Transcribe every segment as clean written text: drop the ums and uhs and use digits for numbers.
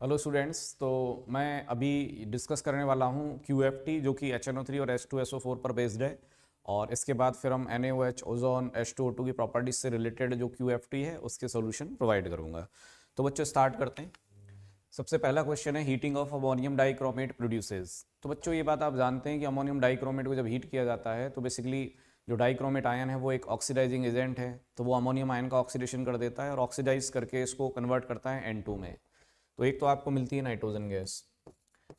Hello students. तो मैं अभी डिस्कस करने वाला हूँ QFT जो कि HNO3 और H2SO4 पर बेस्ड है। और इसके बाद फिर हम NaOH, ओजोन, H2O2 की प्रॉपर्टीज से रिलेटेड जो QFT है उसके सॉल्यूशन प्रोवाइड करूँगा। तो बच्चों स्टार्ट करते हैं। सबसे पहला क्वेश्चन है heating of ammonium dichromate produces. तो बच्चों ये बात आप जानते हैं कि अमोनियम डाइक्रोमेट को जब हीट किया जाता है तो बेसिकली जो डाइक्रोमेट आयन है वो एक ऑक्सीडाइजिंग एजेंट है, तो वो अमोनियम आयन का ऑक्सीडेशन कर देता है और ऑक्सीडाइज करके इसको कन्वर्ट करता है N2 में। तो एक तो आपको मिलती है नाइट्रोजन गैस,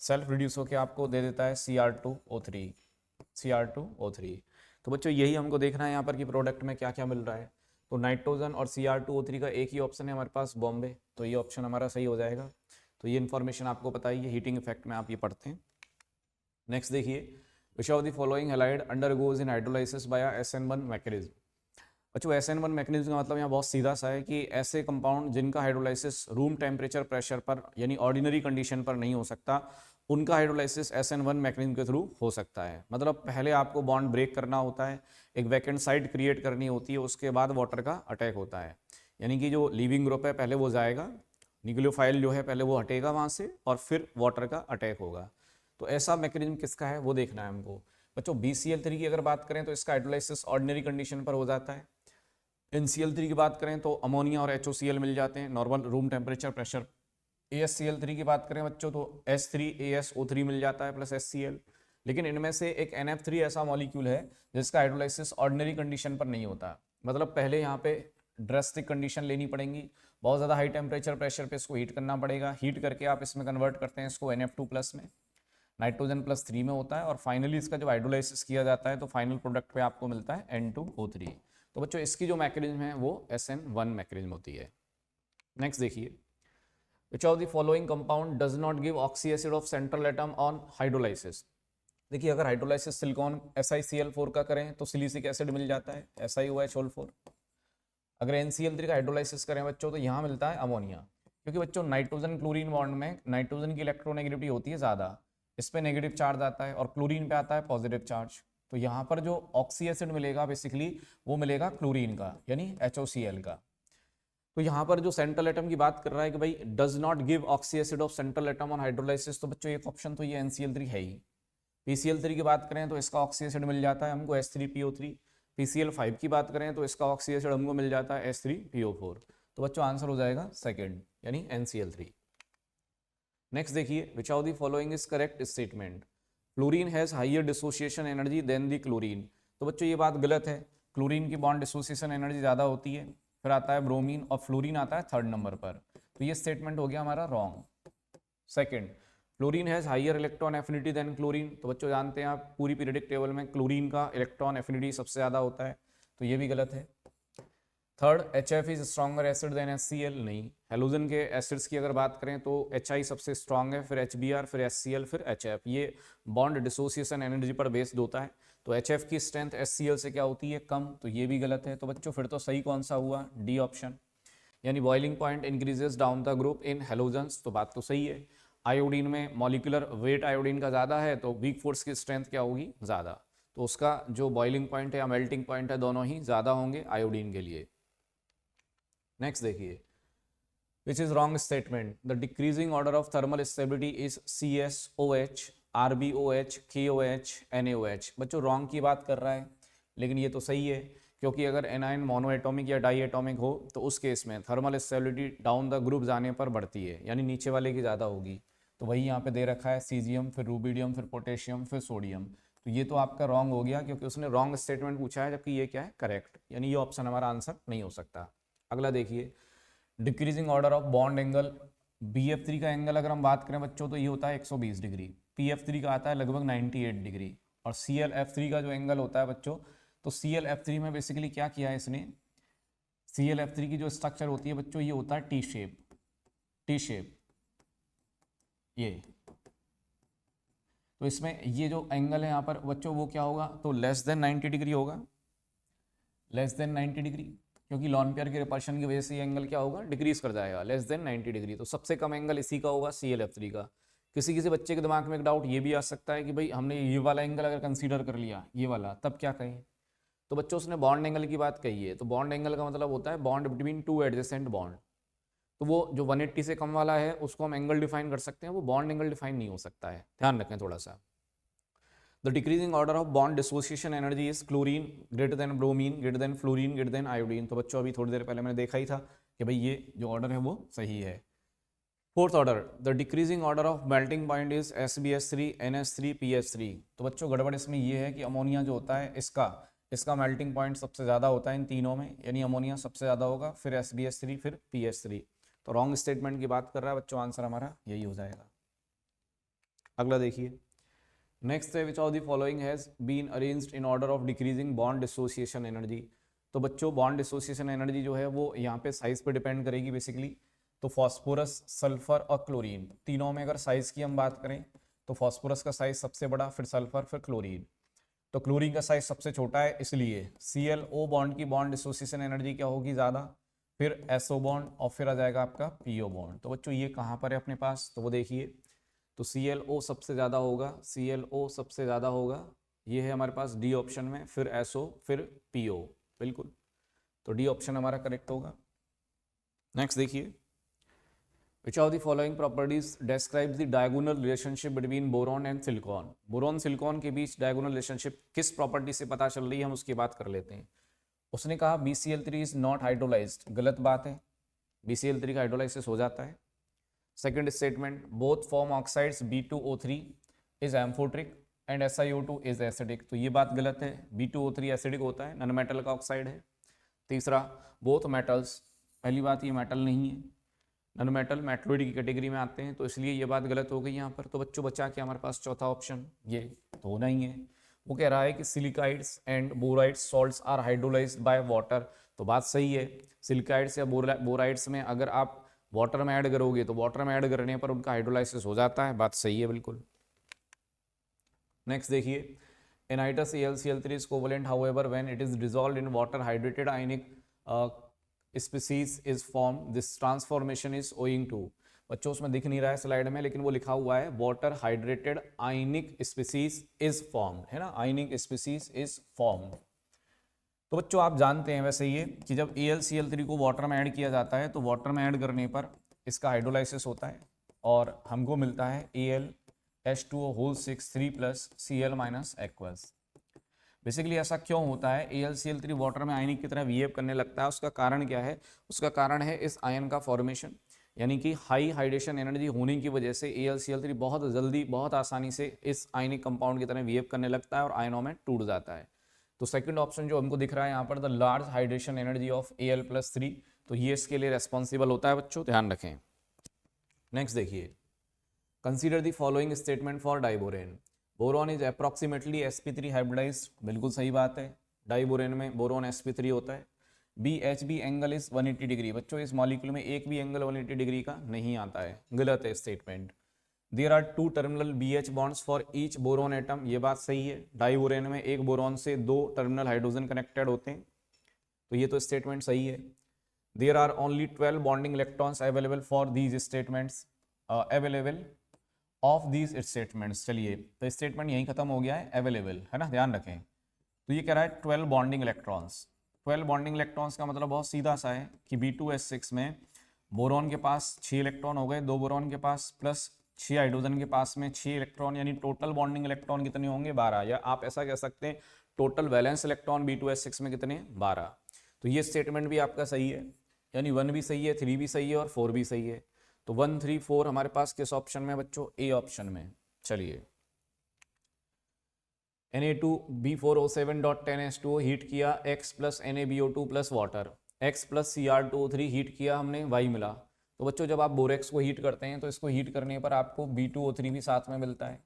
सेल्फ रिड्यूस होकर आपको दे देता है Cr2O3। Cr2O3। तो बच्चों यही हमको देखना है यहाँ पर कि प्रोडक्ट में क्या क्या मिल रहा है। तो नाइट्रोजन और Cr2O3 का एक ही ऑप्शन है हमारे पास, बॉम्बे, तो ये ऑप्शन हमारा सही हो जाएगा। तो ये इन्फॉर्मेशन आपको पता ही है, हीटिंग इफेक्ट में आप ये पढ़ते हैं। नेक्स्ट देखिए, which of the following halide undergoes in hydrolysis by SN1 mechanism. बच्चों SN1 मैकेनिज्म का मतलब यहाँ बहुत सीधा सा है कि ऐसे कंपाउंड जिनका हाइड्रोलाइसिस रूम टेम्परेचर प्रेशर पर यानी ऑर्डिनरी कंडीशन पर नहीं हो सकता, उनका हाइड्रोलाइसिस SN1 मैकेनिज्म के थ्रू हो सकता है। मतलब पहले आपको बॉन्ड ब्रेक करना होता है, एक वैकेंट साइट क्रिएट करनी होती है, उसके बाद वाटर का अटैक होता है। यानी कि जो लीविंग ग्रुप है पहले वो जाएगा, न्यूक्लियोफाइल जो है पहले वो हटेगा वहाँ से और फिर वाटर का अटैक होगा। तो ऐसा मैकेनिज्म किसका है वो देखना है हमको। बच्चों BCl3 की अगर बात करें तो इसका हाइड्रोलाइसिस ऑर्डिनरी कंडीशन पर हो जाता है। NCl3 की बात करें तो अमोनिया और HOCl मिल जाते हैं normal room temperature pressure. ASCl3 की बात करें बच्चों तो H3ASO3 मिल जाता है प्लस HCl। लेकिन इनमें से एक NF3 ऐसा मॉलिक्यूल है जिसका हाइड्रोलाइसिस ऑर्डिनरी कंडीशन पर नहीं होता। मतलब पहले यहाँ पे ड्रेस्टिक कंडीशन लेनी पड़ेगी, बहुत ज़्यादा हाई टेम्परेचर प्रेशर पे इसको हीट करना पड़ेगा। हीट करके आप इसमें कन्वर्ट करते हैं इसको NF2 प्लस में, नाइट्रोजन +3 में होता है, और फाइनली इसका जब हाइड्रोलाइसिस किया जाता है तो फाइनल प्रोडक्ट पे आपको मिलता है N2O3। तो बच्चों इसकी जो मैकेनिज्म है वो SN1 मैकेनिज्म होती है। नेक्स्ट देखिए, which of the following compound does not give oxy acid of central atom on hydrolysis. देखिए अगर हाइड्रोलाइसिस सिलिकॉन SiCl4 का करें तो सिलिसिक एसिड मिल जाता है SiOH4। अगर NCl3 का हाइड्रोलाइसिस करें बच्चों तो यहाँ मिलता है अमोनिया, क्योंकि बच्चों नाइट्रोजन क्लोरीन बॉन्ड में नाइट्रोजन की इलेक्ट्रोनेगेटिविटी होती है ज़्यादा, इस पे नेगेटिव चार्ज आता है और क्लोरीन पे आता है पॉजिटिव चार्ज। तो यहाँ पर जो ऑक्सी एसिड मिलेगा बेसिकली वो मिलेगा क्लोरीन का यानी HOCl का। तो यहाँ पर जो सेंट्रल एटम की बात कर रहा है कि भाई does not give oxy acid of central atom on hydrolysis, तो बच्चों एक ऑप्शन तो ये NCl3 है ही। PCl3 की बात करें तो इसका ऑक्सी एसिड मिल जाता है हमको H3PO3। PCl5 की बात करें तो इसका ऑक्सी एसिड हमको मिल जाता है H3PO4। तो बच्चों आंसर हो जाएगा सेकंड यानी NCl3। नेक्स्ट देखिए, which of the following is correct statement. Chlorine has higher dissociation energy than the chlorine. तो बच्चों ये बात गलत है, क्लोरीन की बॉन्ड डिसोसिएशन एनर्जी ज़्यादा होती है। फिर आता है ब्रोमीन और फ्लोरीन आता है थर्ड नंबर पर, तो ये स्टेटमेंट हो गया हमारा wrong. Second, chlorine has higher electron affinity than chlorine. तो बच्चों जानते हैं आप पूरी पीरियडिक टेबल में क्लोरीन का इलेक्ट्रॉन एफिनिटी सबसे ज़्यादा होता है, तो ये भी गलत है। Third, HF is stronger acid than HCl। नहीं, हेलोजन के एसिड्स की अगर बात करें तो HI सबसे स्ट्रॉन्ग है, फिर HBr, फिर HCl, फिर HF। ये बॉन्ड डिसोसिएशन एनर्जी पर बेस्ड होता है, तो HF की स्ट्रेंथ HCl से क्या होती है, कम, तो ये भी गलत है। तो बच्चों फिर तो सही कौन सा हुआ, डी ऑप्शन, यानी boiling point increases down the group in halogens. तो बात तो सही है, आयोडीन में मॉलिकुलर वेट आयोडीन का ज़्यादा है तो वीक फोर्स की स्ट्रेंथ क्या होगी, ज़्यादा, तो उसका जो बॉइलिंग पॉइंट है या मेल्टिंग पॉइंट है दोनों ही ज़्यादा होंगे आयोडीन के लिए। नेक्स्ट देखिए, which is wrong statement. The decreasing order of thermal stability is CSOH, RbOH, KOH, NaOH। बच्चों रॉन्ग की बात कर रहा है, लेकिन ये तो सही है, क्योंकि अगर एनायन मोनोएटॉमिक या डाई एटॉमिक हो तो उस केस में thermal stability down the group जाने पर बढ़ती है, यानी नीचे वाले की ज़्यादा होगी। तो वही यहाँ पे दे रखा है सीजियम, फिर रूबिडियम, फिर पोटेशियम, फिर सोडियम। तो ये तो आपका रॉन्ग हो गया क्योंकि उसने रॉन्ग स्टेटमेंट पूछा है, जबकि ये क्या है, करेक्ट, यानी ये ऑप्शन हमारा आंसर नहीं हो सकता। अगला देखिए, decreasing order of bond angle. BF3 का एंगल अगर हम बात करें बच्चों तो ये होता है 120 डिग्री, PF3 का आता है लगभग 98 डिग्री, और ClF3 का जो एंगल होता है बच्चों, तो ClF3 में बेसिकली क्या किया है इसने, ClF3 की जो स्ट्रक्चर होती है बच्चों ये होता है टी शेप, टी शेप ये। तो इसमें ये जो एंगल है यहाँ पर बच्चों वो क्या होगा, तो लेस देन 90 डिग्री होगा, लेस देन 90 डिग्री, क्योंकि लॉन पेयर के रिपल्शन की वजह से ये एंगल क्या होगा, डिक्रीज कर जाएगा, लेस देन 90 डिग्री। तो सबसे कम एंगल इसी का होगा ClF3 का। किसी किसी बच्चे के दिमाग में एक डाउट ये भी आ सकता है कि भाई हमने ये वाला एंगल अगर कंसीडर कर लिया ये वाला, तब क्या कहें। तो बच्चों उसने बॉन्ड एंगल की बात कही है, तो बॉन्ड एंगल का मतलब होता है bond between two adjacent bond. तो वो जो 180 से कम वाला है उसको हम एंगल डिफाइन कर सकते हैं, वो बॉन्ड एंगल डिफाइन नहीं हो सकता है, ध्यान रखें थोड़ा सा। The decreasing order of bond dissociation energy is chlorine greater than bromine greater than fluorine greater than iodine. तो बच्चों अभी थोड़ी देर पहले मैंने देखा ही था कि भाई ये जो ऑर्डर है वो सही है। Fourth order, the decreasing order of melting point is SbS3 NH3 PH3। तो बच्चों गड़बड़ इसमें ये है कि अमोनिया जो होता है इसका मेल्टिंग पॉइंट सबसे ज़्यादा होता है इन तीनों में, यानी अमोनिया सबसे ज़्यादा होगा, फिर SbS3 फिर PH3। तो रॉन्ग स्टेटमेंट की बात कर रहा है बच्चों, आंसर हमारा यही हो जाएगा। अगला देखिए, नेक्स्ट है which of the following has been arranged in order of decreasing bond dissociation energy. तो बच्चों बॉन्ड डिसोसिएशन एनर्जी जो है वो यहाँ पे साइज पे डिपेंड करेगी बेसिकली। तो फॉस्फोरस, सल्फर और क्लोरीन तीनों में अगर साइज की हम बात करें तो फॉस्फोरस का साइज सबसे बड़ा, फिर सल्फर, फिर क्लोरीन। तो क्लोरीन का साइज सबसे छोटा है, इसलिए ClO बॉन्ड की बॉन्ड डिसोसिएशन एनर्जी क्या होगी ज़्यादा, फिर SO बॉन्ड और फिर आ जाएगा आपका PO बॉन्ड। तो बच्चों ये कहाँ पर है अपने पास, तो वो देखिए, तो ClO सबसे ज़्यादा होगा, ClO सबसे ज़्यादा होगा, ये है हमारे पास D ऑप्शन में, फिर SO फिर PO, बिल्कुल। तो D ऑप्शन हमारा करेक्ट होगा। नेक्स्ट देखिए, which of the following properties describes the diagonal relationship between boron and silicon। Boron silicon के बीच डायगोनल रिलेशनशिप किस प्रॉपर्टी से पता चल रही है, हम उसकी बात कर लेते हैं। उसने कहा BCl3 इज नॉट हाइड्रोलाइज्ड, गलत बात है, BCl3 का हाइड्रोलाइसिस हो जाता है। Second statement, both form oxides B2O3 is amphoteric and SiO2 is acidic. तो ये बात गलत है, B2O3 एसिडिक होता है, नन मेटल का ऑक्साइड है। तीसरा, बोथ मेटल्स, पहली बात ये मेटल नहीं है, नन मेटल मेटलोइड की कैटेगरी में आते हैं, तो इसलिए ये बात गलत हो गई यहाँ पर। तो बच्चों बचा के हमारे पास चौथा ऑप्शन, ये तो होना ही है। वो कह रहा है कि silicides and borides salts are hydrolysed by water. तो बात सही है, सिलिकाइड्स या बोराइड्स में अगर आप वाटर में ऐड करोगे तो वाटर में ऐड करने पर उनका हाइड्रोलाइसिस हो जाता है, बात सही है बिल्कुल। नेक्स्ट देखिए, एनाइटस AlCl3 is covalent however when it is dissolved in water hydrated ionic species is formed, this transformation is owing to। बच्चों उसमें दिख नहीं रहा है स्लाइड में, लेकिन वो लिखा हुआ है water hydrated ionic species is formed, है ना, आयनिक स्पीसीज इज फॉर्म्ड। तो बच्चों आप जानते हैं वैसे ये कि जब AlCl3 को वाटर में ऐड किया जाता है तो वाटर में ऐड करने पर इसका हाइड्रोलाइसिस होता है और हमको मिलता है AlH2O whole 6 3 + Cl - aqueous। Basically ऐसा क्यों होता है, AlCl3 वाटर में आयनिक की तरह बिहेव करने लगता है, उसका कारण क्या है, उसका कारण है इस आयन का फॉर्मेशन, यानी कि हाई हाइड्रेशन एनर्जी होने की वजह से AlCl3 बहुत जल्दी बहुत आसानी से इस आयनिक कंपाउंड की तरह बिहेव करने लगता है और आयनों में टूट जाता है। तो सेकंड ऑप्शन जो हमको दिख रहा है यहाँ पर, the large hydration energy of Al+3, तो ये इसके लिए रेस्पॉन्सिबल होता है बच्चों, ध्यान रखें। नेक्स्ट देखिए, consider the following statement for diborane. Boron is approximately sp3 hybridized, बिल्कुल सही बात है, डाइबोरेन में बोरॉन sp3 होता है। BHB एंगल इज 180 डिग्री, बच्चों इस मॉलिक्यूल में एक भी एंगल 180 डिग्री का नहीं आता है, गलत है statement. There are 2 terminal BH bonds for each boron atom, ये बात सही है, डाइबोरेन में एक बोरॉन से 2 टर्मिनल हाइड्रोजन कनेक्टेड होते हैं, तो ये तो स्टेटमेंट सही है। There are only 12 bonding electrons available for these statements available of these statements. चलिए तो स्टेटमेंट यहीं खत्म हो गया है, अवेलेबल है ना, ध्यान रखें। तो ये कह रहा है 12 बॉन्डिंग इलेक्ट्रॉन्स, 12 बॉन्डिंग इलेक्ट्रॉन्स का मतलब बहुत सीधा सा है कि B2S6 में बोरॉन के पास 6 इलेक्ट्रॉन हो गए, 2 बोरॉन के पास प्लस 6 हाइड्रोजन के पास में 6 इलेक्ट्रॉन, यानी टोटल बॉन्डिंग इलेक्ट्रॉन कितने होंगे 12, या आप ऐसा कह सकते हैं टोटल वैलेंस इलेक्ट्रॉन B2S6 में कितने 12। तो ये स्टेटमेंट भी आपका सही है, यानी 1 भी सही है, 3 भी सही है और 4 भी सही है। तो 1 3 4 हमारे पास किस ऑप्शन में बच्चों, ए ऑप्शन में। चलिए, Na2B4O7.10H2O हीट किया X + NaBO2 + water, X + Cr2O3 heat किया हमने, Y मिला। तो बच्चों जब आप बोरेक्स को हीट करते हैं तो इसको हीट करने पर आपको B2O3 भी साथ में मिलता है,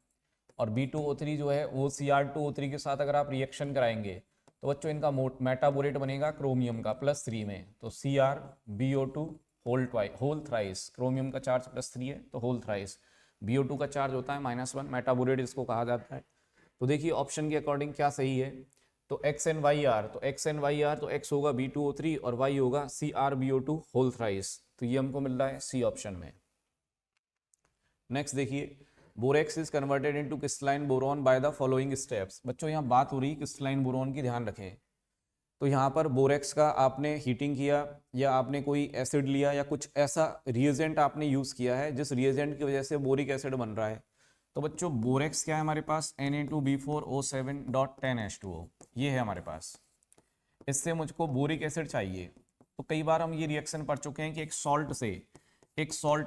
और B2O3 जो है वो Cr2O3 के साथ अगर आप रिएक्शन कराएंगे तो बच्चों इनका मेटाबोरेट बनेगा क्रोमियम का +3 में, तो CrBO2 होल थ्राइस, क्रोमियम का चार्ज +3 है तो होल थ्राइस, BO2 का चार्ज होता है -1, मेटाबोरेट इसको कहा जाता है। तो देखिए ऑप्शन के अकॉर्डिंग क्या सही है, तो X एंड वाई आर, तो X एंड वाई आर, तो X होगा B2O3 और Y होगा CrBO2 होल थ्राइस, तो ये हमको मिल रहा है सी ऑप्शन में। नेक्स्ट देखिए, borax is converted into crystalline boron by the following steps. बच्चों यहाँ बात हो रही है क्रिस्टलाइन बोरॉन की, ध्यान रखें। तो यहाँ पर बोरेक्स का आपने हीटिंग किया या आपने कोई एसिड लिया या कुछ ऐसा रिएजेंट आपने यूज़ किया है जिस रिएजेंट की वजह से बोरिक एसिड बन रहा है। तो बच्चों बोरेक्स क्या है हमारे पास, Na2B4O7.10H2O, ये है हमारे पास। इससे मुझको बोरिक एसिड चाहिए। तो कई बार हम ये रिएक्शन पढ़ चुके हैं कि एक सॉल्ट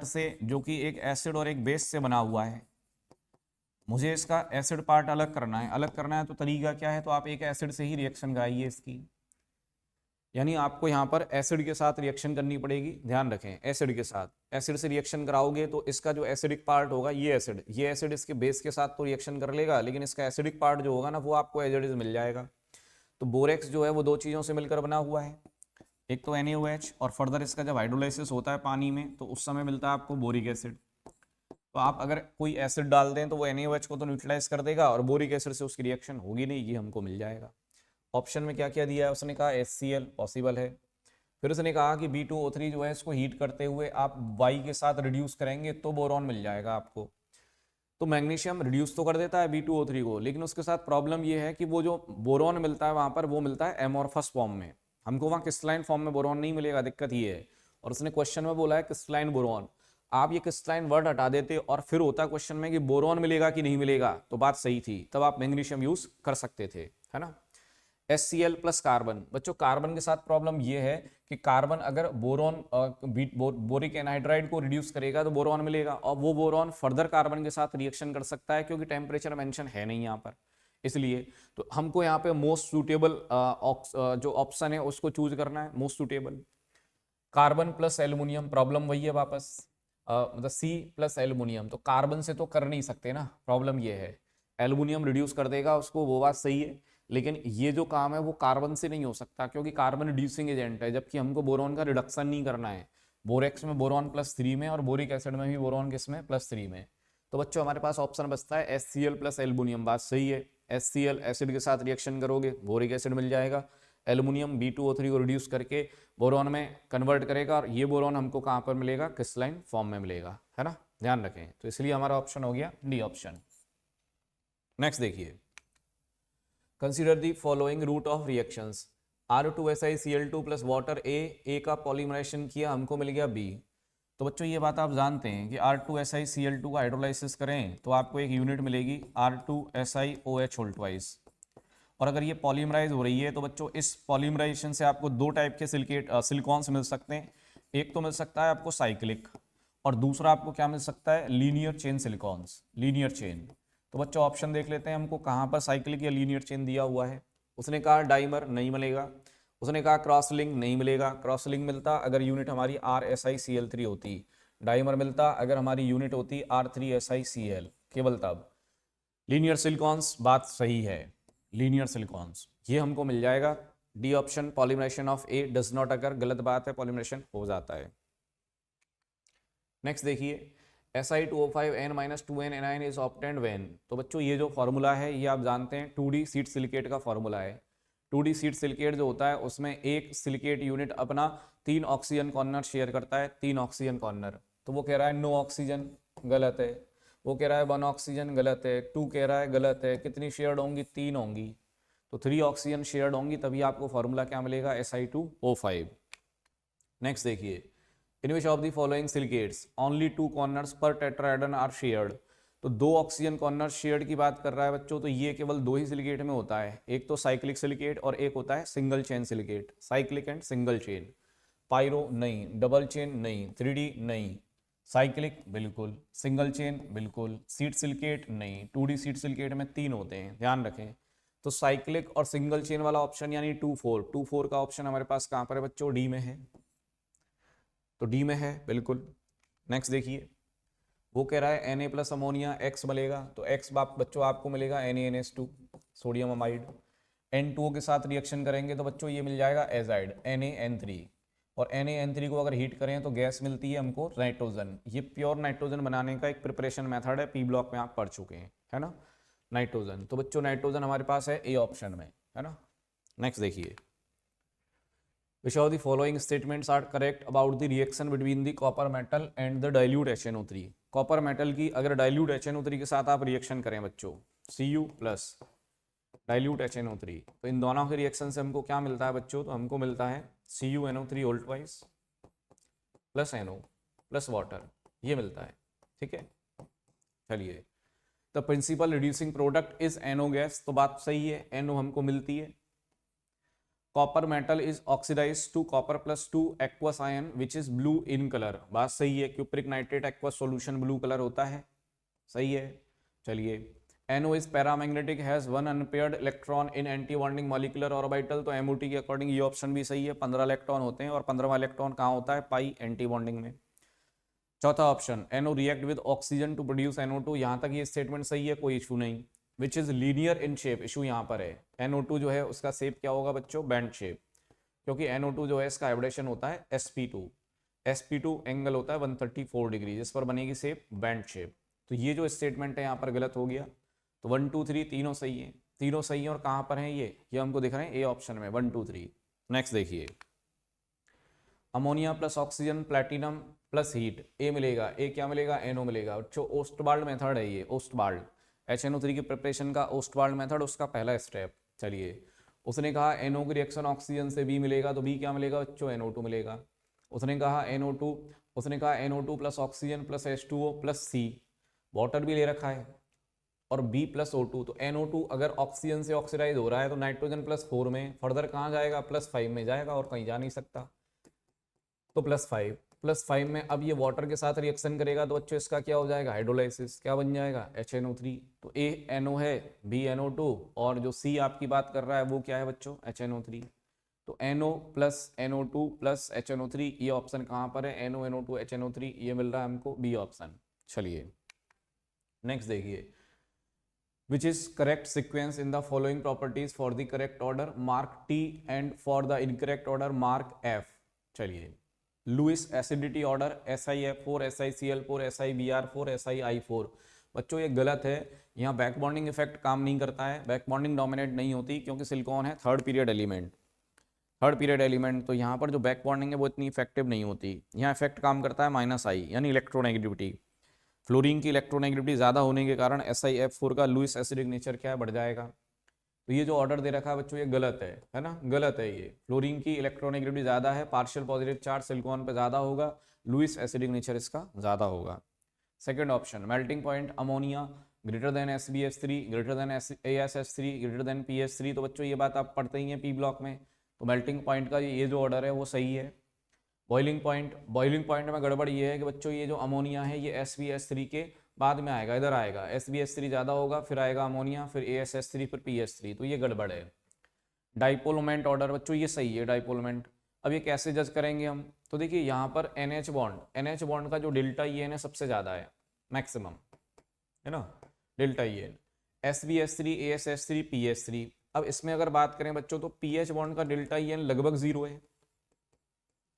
से जो कि एक एसिड और एक बेस से बना हुआ है, मुझे इसका एसिड पार्ट अलग करना है। तो तरीका क्या है, तो आप एक एसिड से ही रिएक्शन कराइए इसकी, यानी आपको यहाँ पर एसिड के साथ रिएक्शन करनी पड़ेगी। ध्यान रखें, एसिड के साथ, एसिड से रिएक्शन कराओगे तो इसका जो एसिडिक पार्ट होगा, ये एसिड इसके बेस के साथ तो रिएक्शन कर लेगा, लेकिन इसका एसिडिक पार्ट जो होगा ना वो आपको एज इट इज मिल जाएगा। तो बोरेक्स जो है वो दो चीज़ों से मिलकर बना हुआ है, एक तो NaOH, और फर्दर इसका जब हाइड्रोलाइसिस होता है पानी में तो उस समय मिलता है आपको बोरिक एसिड। तो आप अगर कोई एसिड डाल दें तो वो NaOH को तो न्यूट्रलाइज कर देगा और बोरिक एसिड से उसकी रिएक्शन होगी नहीं, ये हमको मिल जाएगा। ऑप्शन में क्या क्या दिया है, उसने कहा HCl पॉसिबल है। फिर उसने कहा कि B2O3 जो है इसको हीट करते हुए आप Y के साथ रिड्यूस करेंगे तो बोरॉन मिल जाएगा आपको। तो मैग्नीशियम रिड्यूस तो कर देता है B2O3 को, लेकिन उसके साथ प्रॉब्लम ये है कि वो जो बोरॉन मिलता है वहां पर वो मिलता है एमोर्फस फॉर्म में, हमको वहाँ क्रिस्टलाइन फॉर्म में बोरॉन नहीं मिलेगा, दिक्कत ये है। और उसने क्वेश्चन में बोला है क्रिस्टलाइन बोरॉन, आप ये क्रिस्टलाइन वर्ड हटा देते और फिर होता क्वेश्चन में कि बोरॉन मिलेगा कि नहीं मिलेगा, तो बात सही थी, तब आप मैग्नीशियम यूज कर सकते थे, है ना। HCl प्लस कार्बन, बच्चों कार्बन के साथ प्रॉब्लम ये है कि कार्बन अगर बोरिक एनहाइड्राइड को रिड्यूस करेगा तो बोरॉन मिलेगा, और वो बोरॉन फर्दर कार्बन के साथ रिएक्शन कर सकता है क्योंकि टेम्परेचर मेंशन है नहीं यहाँ पर, इसलिए तो हमको यहाँ पे मोस्ट सूटेबल जो ऑप्शन है उसको चूज करना है, most suitable. Carbon plus aluminium, problem वही है वापस, मतलब C प्लस एल्युमिनियम, तो कार्बन से तो कर नहीं सकते ना, प्रॉब्लम ये है। एल्युमिनियम रिड्यूस कर देगा उसको, वो बात सही है, लेकिन ये जो काम है वो कार्बन से नहीं हो सकता क्योंकि कार्बन रिड्यूसिंग एजेंट है, जबकि हमको बोरॉन का रिडक्शन नहीं करना है। बोरेक्स में बोरॉन +3 में और बोरिक एसिड में भी बोरॉन किसमें, +3 में। तो बच्चों हमारे पास ऑप्शन बचता है HCl प्लस एल्युमिनियम, बात सही है। HCl एसिड के साथ रिएक्शन करोगे बोरिक एसिड मिल जाएगा, एल्युमिनियम B2O3 को रिड्यूस करके बोरॉन में कन्वर्ट करेगा, और ये बोरॉन हमको कहाँ पर मिलेगा, क्रिस्टलाइन फॉर्म में मिलेगा, है ना, ध्यान रखें। तो इसलिए हमारा ऑप्शन हो गया डी ऑप्शन। नेक्स्ट देखिए, consider the following route of reactions, R2SiCl2 plus water A का पॉलीमराइजेशन किया, हमको मिल गया B। तो बच्चों ये बात आप जानते हैं कि R2SiCl2 का हाइड्रोलाइसिस करें तो आपको एक यूनिट मिलेगी R2SiOH2, और अगर ये पॉलीमराइज हो रही है तो बच्चों इस पॉलीमराइजेशन से आपको दो टाइप के सिलिकॉन्स मिल सकते हैं। एक तो मिल सकता है आपको साइक्लिक, और दूसरा आपको क्या मिल सकता है, linear chain silicones, linear chain. तो बच्चों ऑप्शन देख लेते हैं हमको कहाँ पर साइक्लिक या लीनियर चेन दिया हुआ है। उसने कहा डाइमर नहीं मिलेगा, उसने कहा क्रॉस लिंक नहीं मिलेगा, क्रॉस लिंक मिलता अगर यूनिट हमारी RSiCl3 होती, डाइमर मिलता अगर हमारी यूनिट होती R3SiCl, केवल तब। लीनियर सिलिकॉन्स, बात सही है, लीनियर सिलिकॉन्स ये हमको मिल जाएगा D option. Polymerization of A does not अगर, गलत बात है, पॉलीमराइजेशन हो जाता है। नेक्स्ट देखिए, Si2O5N-2N इज ऑब्टेन्ड व्हेन। तो बच्चों ये जो फॉर्मूला है ये आप जानते हैं 2D सीट सिलिकेट का फॉर्मूला है। 2D सीट सिलिकेट जो होता है उसमें एक सिलिकेट यूनिट अपना 3 ऑक्सीजन कॉर्नर शेयर करता है, 3 ऑक्सीजन कॉर्नर। तो वो कह रहा है नो ऑक्सीजन, गलत है। वो कह रहा है 1 ऑक्सीजन, गलत है। 2 कह रहा है, गलत है। कितनी शेयर्ड होंगी, 3 होंगी। तो 3 ऑक्सीजन शेयर्ड होंगी, तभी आपको फॉर्मूला क्या मिलेगा, Si2O5। नेक्स्ट देखिए, in which of the following silicates only 2 corners पर टेट्राहेड्रन आर शेयर्ड। तो 2 ऑक्सीजन कॉर्नर शेयर्ड की बात कर रहा है बच्चों, तो ये केवल 2 ही सिलिकेट में होता है, एक तो साइक्लिक सिलिकेट और एक होता है single chain silicate, cyclic and single chain. Pyro नहीं, डबल चेन नहीं, 3D नहीं, साइक्लिक बिल्कुल, सिंगल चेन बिल्कुल, सीट सिलिकेट नहीं। 2D सीट सिलिकेट में 3 होते हैं, ध्यान रखें। तो साइक्लिक और सिंगल चेन वाला ऑप्शन यानी 2-4 का ऑप्शन हमारे पास कहाँ पर है बच्चों, डी में है। तो डी में है बिल्कुल। नेक्स्ट देखिए, वो कह रहा है Na प्लस अमोनिया X मिलेगा, तो X बच्चों आपको मिलेगा NaNH2 सोडियम अमाइड। N2O के साथ रिएक्शन करेंगे तो बच्चों ये मिल जाएगा एजाइड NaN3, और NaN3 को अगर हीट करें तो गैस मिलती है हमको नाइट्रोजन। ये प्योर नाइट्रोजन बनाने का एक प्रिपरेशन मेथड है, P ब्लॉक में आप पढ़ चुके हैं, है ना, नाइट्रोजन। तो बच्चों नाइट्रोजन हमारे पास है ए ऑप्शन में, है ना। नेक्स्ट देखिए, which of the following statements are correct about the reaction between the copper metal and the dilute HNO3। Copper metal की अगर डाइल्यूट HNO3 के साथ आप रिएक्शन करें बच्चों, Cu प्लस डाइल्यूट HNO3। तो इन दोनों के रिएक्शन से हमको क्या मिलता है बच्चों, तो हमको मिलता है CuNO3 whole twice plus NO plus water, ये मिलता है। ठीक है, चलिए, the principal reducing product is NO gas, तो बात सही है, NO हमको मिलती है। Copper metal is oxidize to copper plus 2 aqueous ion which is blue in colour, बात सही है, cupric nitrate aqueous solution blue colour होता है, सही है। चलिए, NO is paramagnetic has one unpaired electron in anti-bonding molecular orbital, तो MOT के अकॉर्डिंग ये ऑप्शन भी सही है, 15 इलेक्ट्रॉन होते हैं और 15वां इलेक्ट्रॉन कहाँ होता है, पाई एंटी बॉन्डिंग में। चौथा option, NO react with oxygen to produce NO2, यहाँ तक ये स्टेटमेंट सही है, कोई इशू नहीं। Which is linear in shape, issue यहाँ पर है, NO2 जो है उसका शेप क्या होगा बच्चों, बैंड शेप, क्योंकि NO2 जो है इसका हाइब्रिडेशन होता है sp2 एंगल होता है 134 डिग्री, जिस पर बनेगी शेप बैंड शेप। तो ये जो स्टेटमेंट है यहाँ पर गलत हो गया, तो 1 2 3 तीनों सही है, तीनों सही है, और कहाँ पर हैं ये हमको दिख रहे हैं ए ऑप्शन में 1 2 3। नेक्स्ट देखिए, ammonia plus oxygen platinum plus heat, A मिलेगा, ए क्या मिलेगा, NO मिलेगा। जो ओस्टवाल्ड मेथड है ये, ओस्टवाल्ड HNO3 की प्रिपरेशन का ओस्टवाल्ड मेथड, उसका पहला स्टेप। चलिए, उसने कहा NO की रिएक्शन ऑक्सीजन से B मिलेगा, तो B क्या मिलेगा बच्चों, NO2 मिलेगा। उसने कहा NO2 plus oxygen plus H2O plus C, water भी ले रखा है, और B प्लस O2, तो NO2 अगर ऑक्सीजन से ऑक्सीडाइज हो रहा है तो नाइट्रोजन प्लस 4 में, फर्दर कहाँ जाएगा, प्लस 5 में जाएगा, और कहीं जा नहीं सकता, तो प्लस 5 में अब ये वाटर के साथ रिएक्शन करेगा, तो बच्चों इसका क्या हो जाएगा, हाइड्रोलाइसिस, क्या बन जाएगा, HNO3। तो A NO है, B NO2, और जो C आपकी बात कर रहा है वो क्या है बच्चों, HNO3। तो NO plus NO2 plus HNO3, ये ऑप्शन कहाँ पर है, NO NO2 HNO3, ये मिल रहा है हमको B ऑप्शन। चलिए, नेक्स्ट देखिए, which is correct sequence in the following properties, for the correct order mark T and for the incorrect order mark F। चलिए, Lewis acidity order SiF4 SiCl4 SiBr4 SiI4, बच्चों ये गलत है, यहाँ back bonding effect काम नहीं करता है, बैक बॉन्डिंग डोमिनेट नहीं होती, क्योंकि सिलिकॉन है थर्ड पीरियड एलिमेंट, तो यहाँ पर जो बैक बॉन्डिंग है वो इतनी इफेक्टिव नहीं होती, यहाँ इफेक्ट काम करता है -I यानी इलेक्ट्रोनेगेटिविटी। फ्लोरीन की इलेक्ट्रोनेगेटिविटी ज़्यादा होने के कारण SiF4 का लुइस एसिडिक नेचर क्या है, बढ़ जाएगा। तो ये जो ऑर्डर दे रखा है बच्चों ये गलत है ना, गलत है ये। फ्लोरीन की इलेक्ट्रोनेगेटिविटी ज़्यादा है, पार्शियल पॉजिटिव चार्ज सिलिकॉन पे ज़्यादा होगा, लुइस एसिडिक नेचर इसका ज़्यादा होगा। Second option, melting point ammonia greater than SbH3 greater than ASH3 greater than PH3, तो बच्चों ये बात आप पढ़ते ही हैं P ब्लॉक में, तो मेल्टिंग पॉइंट का ये जो ऑर्डर है वो सही है। बॉइलिंग पॉइंट में गड़बड़ ये है कि बच्चों ये जो अमोनिया है ये SbH3 के बाद में आएगा, इधर आएगा, SbH3 ज़्यादा होगा, फिर आएगा अमोनिया, फिर ASH3, फिर PH3, तो ये गड़बड़ है। डाइपोल मोमेंट ऑर्डर बच्चों ये सही है, डाइपोल मोमेंट। अब ये कैसे जज करेंगे हम, तो देखिए यहाँ पर NH बॉन्ड का जो डेल्टा EN है सबसे ज़्यादा है, मैक्सिमम है ना, delta EN, SbH3 ASH3 PH3। अब इसमें अगर बात करें बच्चों तो PH बॉन्ड का डेल्टा EN लगभग 0 है,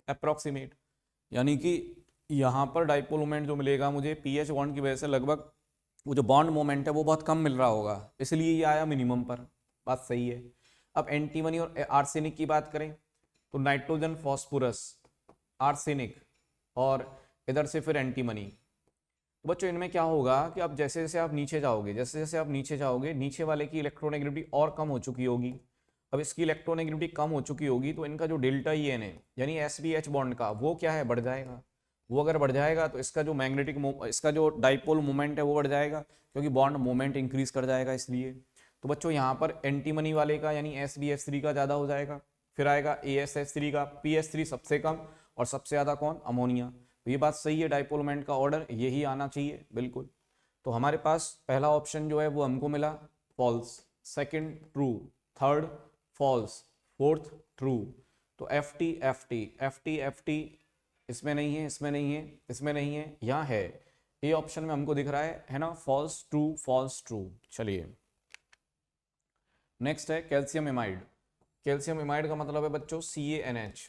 अप्रॉक्सीमेट, यानी कि यहाँ पर डाइपोल मोमेंट जो मिलेगा मुझे PH बॉन्ड की वजह से लगभग वो जो बॉन्ड मोमेंट है वो बहुत कम मिल रहा होगा, इसलिए ये आया मिनिमम पर, बात सही है। अब एंटीमनी और आर्सेनिक की बात करें तो नाइट्रोजन फॉस्फोरस आर्सेनिक और इधर से फिर एंटीमनी, तो बच्चों इनमें क्या होगा कि अब जैसे जैसे आप नीचे जाओगे नीचे वाले की इलेक्ट्रोनेगेटिविटी और कम हो चुकी होगी, अब इसकी इलेक्ट्रोनेगेटिविटी कम हो चुकी होगी तो इनका जो डेल्टा EN है यानी SbH बॉन्ड का वो क्या है, बढ़ जाएगा। वो अगर बढ़ जाएगा तो इसका जो डाइपोल मोमेंट है वो बढ़ जाएगा, क्योंकि बॉन्ड मोमेंट इंक्रीज कर जाएगा इसलिए। तो बच्चों यहाँ पर एंटीमनी वाले का यानी SbH3 का ज़्यादा हो जाएगा, फिर आएगा ASH3 का, PH3 सबसे कम, और सबसे ज़्यादा कौन, अमोनिया। तो ये बात सही है, डाइपोल मोमेंट का ऑर्डर यही आना चाहिए बिल्कुल। तो हमारे पास पहला ऑप्शन जो है वो हमको मिला false, second true, third false, fourth true. तो FT इसमें नहीं है, यहाँ है, ए ऑप्शन में हमको दिख रहा है ना, फॉल्स ट्रू। चलिए, नेक्स्ट है कैल्शियम इमाइड का मतलब है बच्चों CaNH।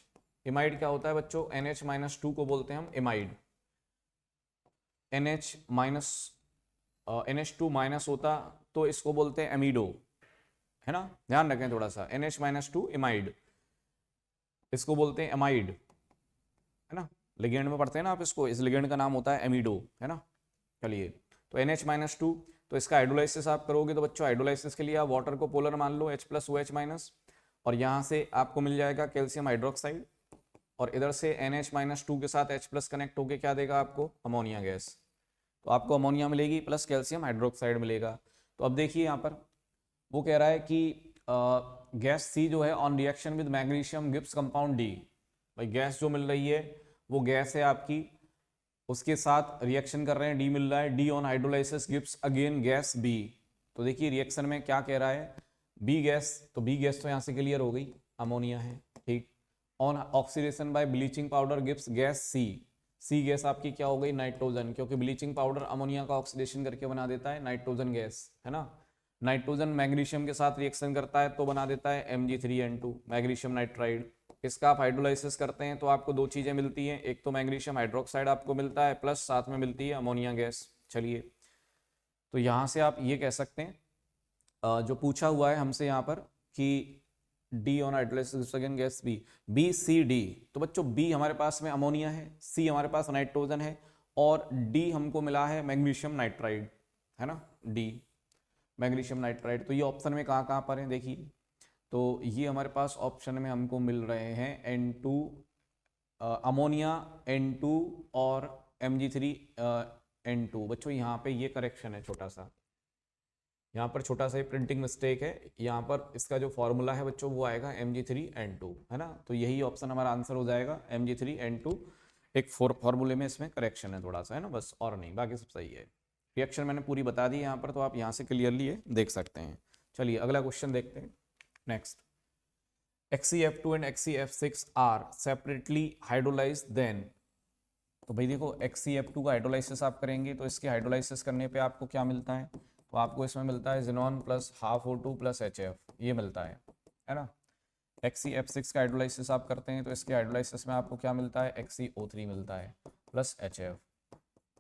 इमाइड क्या होता है बच्चों, NH-2 को बोलते हैं हम इमाइड। NH2 माइनस होता तो इसको बोलते हैं एमिडो, है ना, ध्यान रखें थोड़ा सा, NH-2 इमाइड, इसको बोलते हैं एमाइड, है ना, लिगेंड में पढ़ते हैं ना आप इसको, इस लिगेंड का नाम होता है एमिडो, है ना। चलिए, तो NH-2, तो इसका हाइड्रोलाइसिस आप करोगे तो बच्चों हाइड्रोलाइसिस के लिए आप वाटर को पोलर मान लो H+OH-, और यहाँ से आपको मिल जाएगा कैल्शियम हाइड्रोक्साइड, और इधर से NH-2 के साथ H+ कनेक्ट होके क्या देगा आपको, अमोनिया गैस। तो आपको अमोनिया मिलेगी प्लस कैल्शियम हाइड्रोक्साइड मिलेगा। तो अब देखिए यहाँ पर वो कह रहा है कि गैस सी जो है on reaction with magnesium gives compound D. भाई गैस जो मिल रही है वो गैस है आपकी, उसके साथ रिएक्शन कर रहे हैं, डी मिल रहा है, D on hydrolysis gives again gas B. तो देखिए रिएक्शन में क्या कह रहा है, बी गैस, तो बी गैस तो यहाँ से क्लियर हो गई, अमोनिया है, ठीक। On oxidation by bleaching powder gives gas C, C gas आपकी क्या हो गई, नाइट्रोजन, क्योंकि ब्लीचिंग पाउडर अमोनिया का ऑक्सीडेशन करके बना देता है नाइट्रोजन गैस, है ना। नाइट्रोजन मैग्नीशियम के साथ रिएक्शन करता है तो बना देता है Mg3N2 मैग्नीशियम नाइट्राइड। इसका आप हाइड्रोलाइसिस करते हैं तो आपको दो चीजें मिलती हैं, एक तो मैग्नीशियम हाइड्रोक्साइड आपको मिलता है प्लस साथ में मिलती है अमोनिया गैस। चलिए तो यहाँ से आप ये कह सकते हैं जो पूछा हुआ है हमसे यहाँ पर कि D on hydrolysis again gas B, B C D. तो बच्चों बी हमारे पास में अमोनिया है, सी हमारे पास नाइट्रोजन है, और डी हमको मिला है मैग्नीशियम नाइट्राइड, है ना, डी मैग्नीशियम नाइट्राइड। तो ये ऑप्शन में कहाँ कहाँ पर है देखिए, तो ये हमारे पास ऑप्शन में हमको मिल रहे हैं N2 अमोनिया N2 और Mg3N2। बच्चों यहाँ पे ये करेक्शन है छोटा सा, यहाँ पर छोटा सा प्रिंटिंग मिस्टेक है, यहाँ पर इसका जो फॉर्मूला है बच्चों वो आएगा Mg3N2, है ना। तो यही ऑप्शन हमारा आंसर हो जाएगा Mg3N2। एक फॉर्मूले में इसमें करेक्शन है थोड़ा सा, है ना, बस, और नहीं, बाकी सब सही है। रिएक्शन मैंने पूरी बता दी यहाँ पर, तो आप यहाँ से क्लियरली ये देख सकते हैं। चलिए अगला क्वेश्चन देखते हैं। Next, XeF2 and XeF6 are separately hydrolyzed then. तो भाई देखो XeF2 का हाइड्रोलाइसिस आप करेंगे तो इसके हाइड्रोलाइसिस करने पे आपको क्या मिलता है, तो आपको इसमें मिलता है xenon plus half O2 plus HF, ये मिलता है ना। XeF6 का हाइड्रोलाइसिस आप करते हैं तो इसके हाइड्रोलाइसिस में आपको क्या मिलता है, XeO3 मिलता है प्लस HF।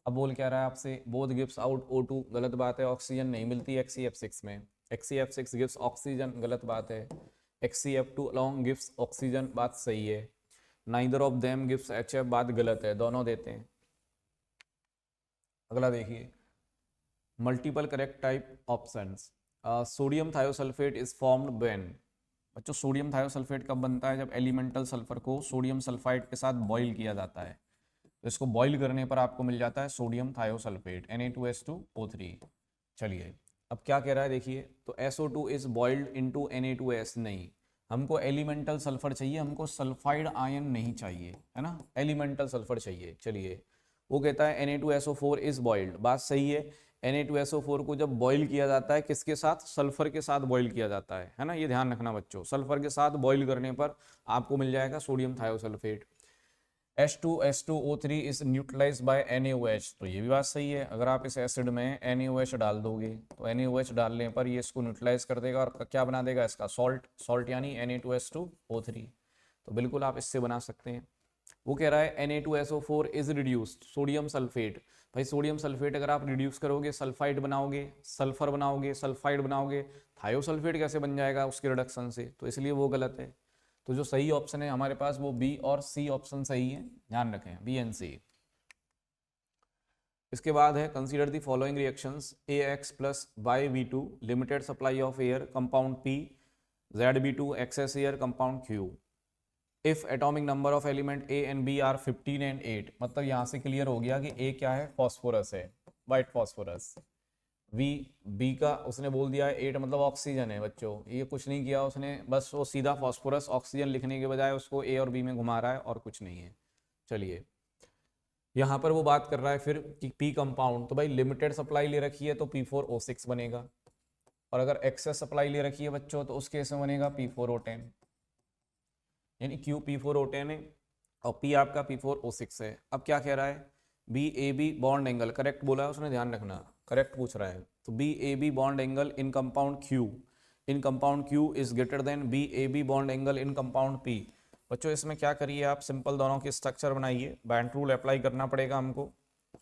अब बोल क्या रहा है आपसे, बोथ गिव्स आउट O2, गलत बात है, ऑक्सीजन नहीं मिलती XeF6 में। XeF6 गिव्स ऑक्सीजन, गलत बात है। XeF2 अलोंग गिव्स ऑक्सीजन, बात सही है। Neither of them gives HF, बात गलत है, दोनों देते हैं। अगला देखिए, multiple correct type options. Sodium thiosulphate is formed when. बच्चों सोडियम थायोसल्फेट कब बनता है, जब एलिमेंटल सल्फर को सोडियम सल्फाइड के साथ बॉईल किया जाता है। तो इसको बॉईल करने पर आपको मिल जाता है सोडियम थायोसल्फेट Na2S2O3। चलिए अब क्या कह रहा है देखिए, तो SO2 is boiled into Na2S, नहीं, हमको एलिमेंटल सल्फर चाहिए, हमको सल्फाइड आयन नहीं चाहिए, है ना, एलिमेंटल सल्फर चाहिए। चलिए वो कहता है Na2SO4 इज बॉइल्ड, बात सही है। Na2SO4 को जब बॉईल किया जाता है किसके साथ, सल्फर के साथ बॉईल किया जाता है ना, ये ध्यान रखना बच्चों, सल्फर के साथ बॉईल करने पर आपको मिल जाएगा sodium thiosulphate. H2S2O3 is neutralize by NaOH, तो ये भी बात सही है। अगर आप इस एसिड में NaOH डाल दोगे तो NaOH डालने पर ये इसको न्यूट्रलाइज कर देगा और क्या बना देगा, इसका सॉल्ट यानी Na2S2O3। तो बिल्कुल आप इससे बना सकते हैं। वो कह रहा है Na2SO4 is reduced sodium sulphate. भाई सोडियम सल्फेट अगर आप रिड्यूस करोगे, सल्फाइड बनाओगे, सल्फर बनाओगे, सल्फाइड बनाओगे, थायोसल्फेट कैसे बन जाएगा उसके रिडक्शन से, तो इसलिए वो गलत है। तो जो सही ऑप्शन है हमारे पास वो बी और सी ऑप्शन सही है, ध्यान रखें, बी एंड सी। इसके बाद है consider the following reactions, AX plus YV2 limited supply of air compound P, ZB2 excess air compound Q। If atomic number of element A and B are 15 and 8, मतलब यहाँ से क्लियर हो गया कि A क्या है, फॉस्फोरस है, white phosphorus. B का उसने बोल दिया है 8 मतलब ऑक्सीजन है बच्चों, ये कुछ नहीं किया उसने, बस वो सीधा फॉस्फोरस ऑक्सीजन लिखने के बजाय उसको ए और बी में घुमा रहा है और कुछ नहीं है। चलिए यहाँ पर वो बात कर रहा है फिर कि पी कंपाउंड, तो भाई लिमिटेड सप्लाई ले रखी है तो P4O6 बनेगा, और अगर एक्सेस सप्लाई ले रखी है बच्चों तो उस केस में बनेगा P4O10, यानी Q P4O10 है और P आपका P4O6 है। अब क्या कह रहा है, BAB बॉन्ड एंगल, करेक्ट बोला है उसने, ध्यान रखना, करेक्ट पूछ रहा है। तो BAB bond angle in compound Q is greater than BAB bond angle in compound P। बच्चों इसमें क्या करिए आप, सिंपल दोनों की स्ट्रक्चर बनाइए, बैंड रूल अप्लाई करना पड़ेगा हमको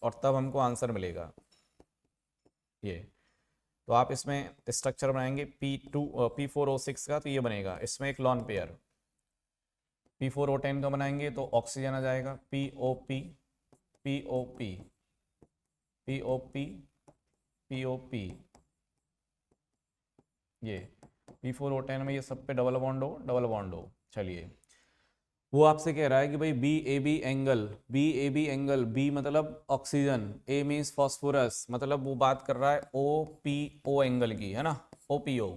और तब हमको आंसर मिलेगा ये। तो आप इसमें स्ट्रक्चर बनाएंगे P4O6 का, तो ये बनेगा, इसमें एक लॉन पेयर। P4O10 का बनाएंगे तो ऑक्सीजन आ जाएगा, POP POP POP POP, ये P4O10 में ये सब पे डबल बॉन्ड हो, डबल बॉन्ड हो। चलिए, वो आपसे कह रहा है कि भाई BAB angle, BAB angle, B मतलब ऑक्सीजन, A मीन्स फॉस्फोरस, मतलब वो बात कर रहा है OPO एंगल की, है ना, OPO,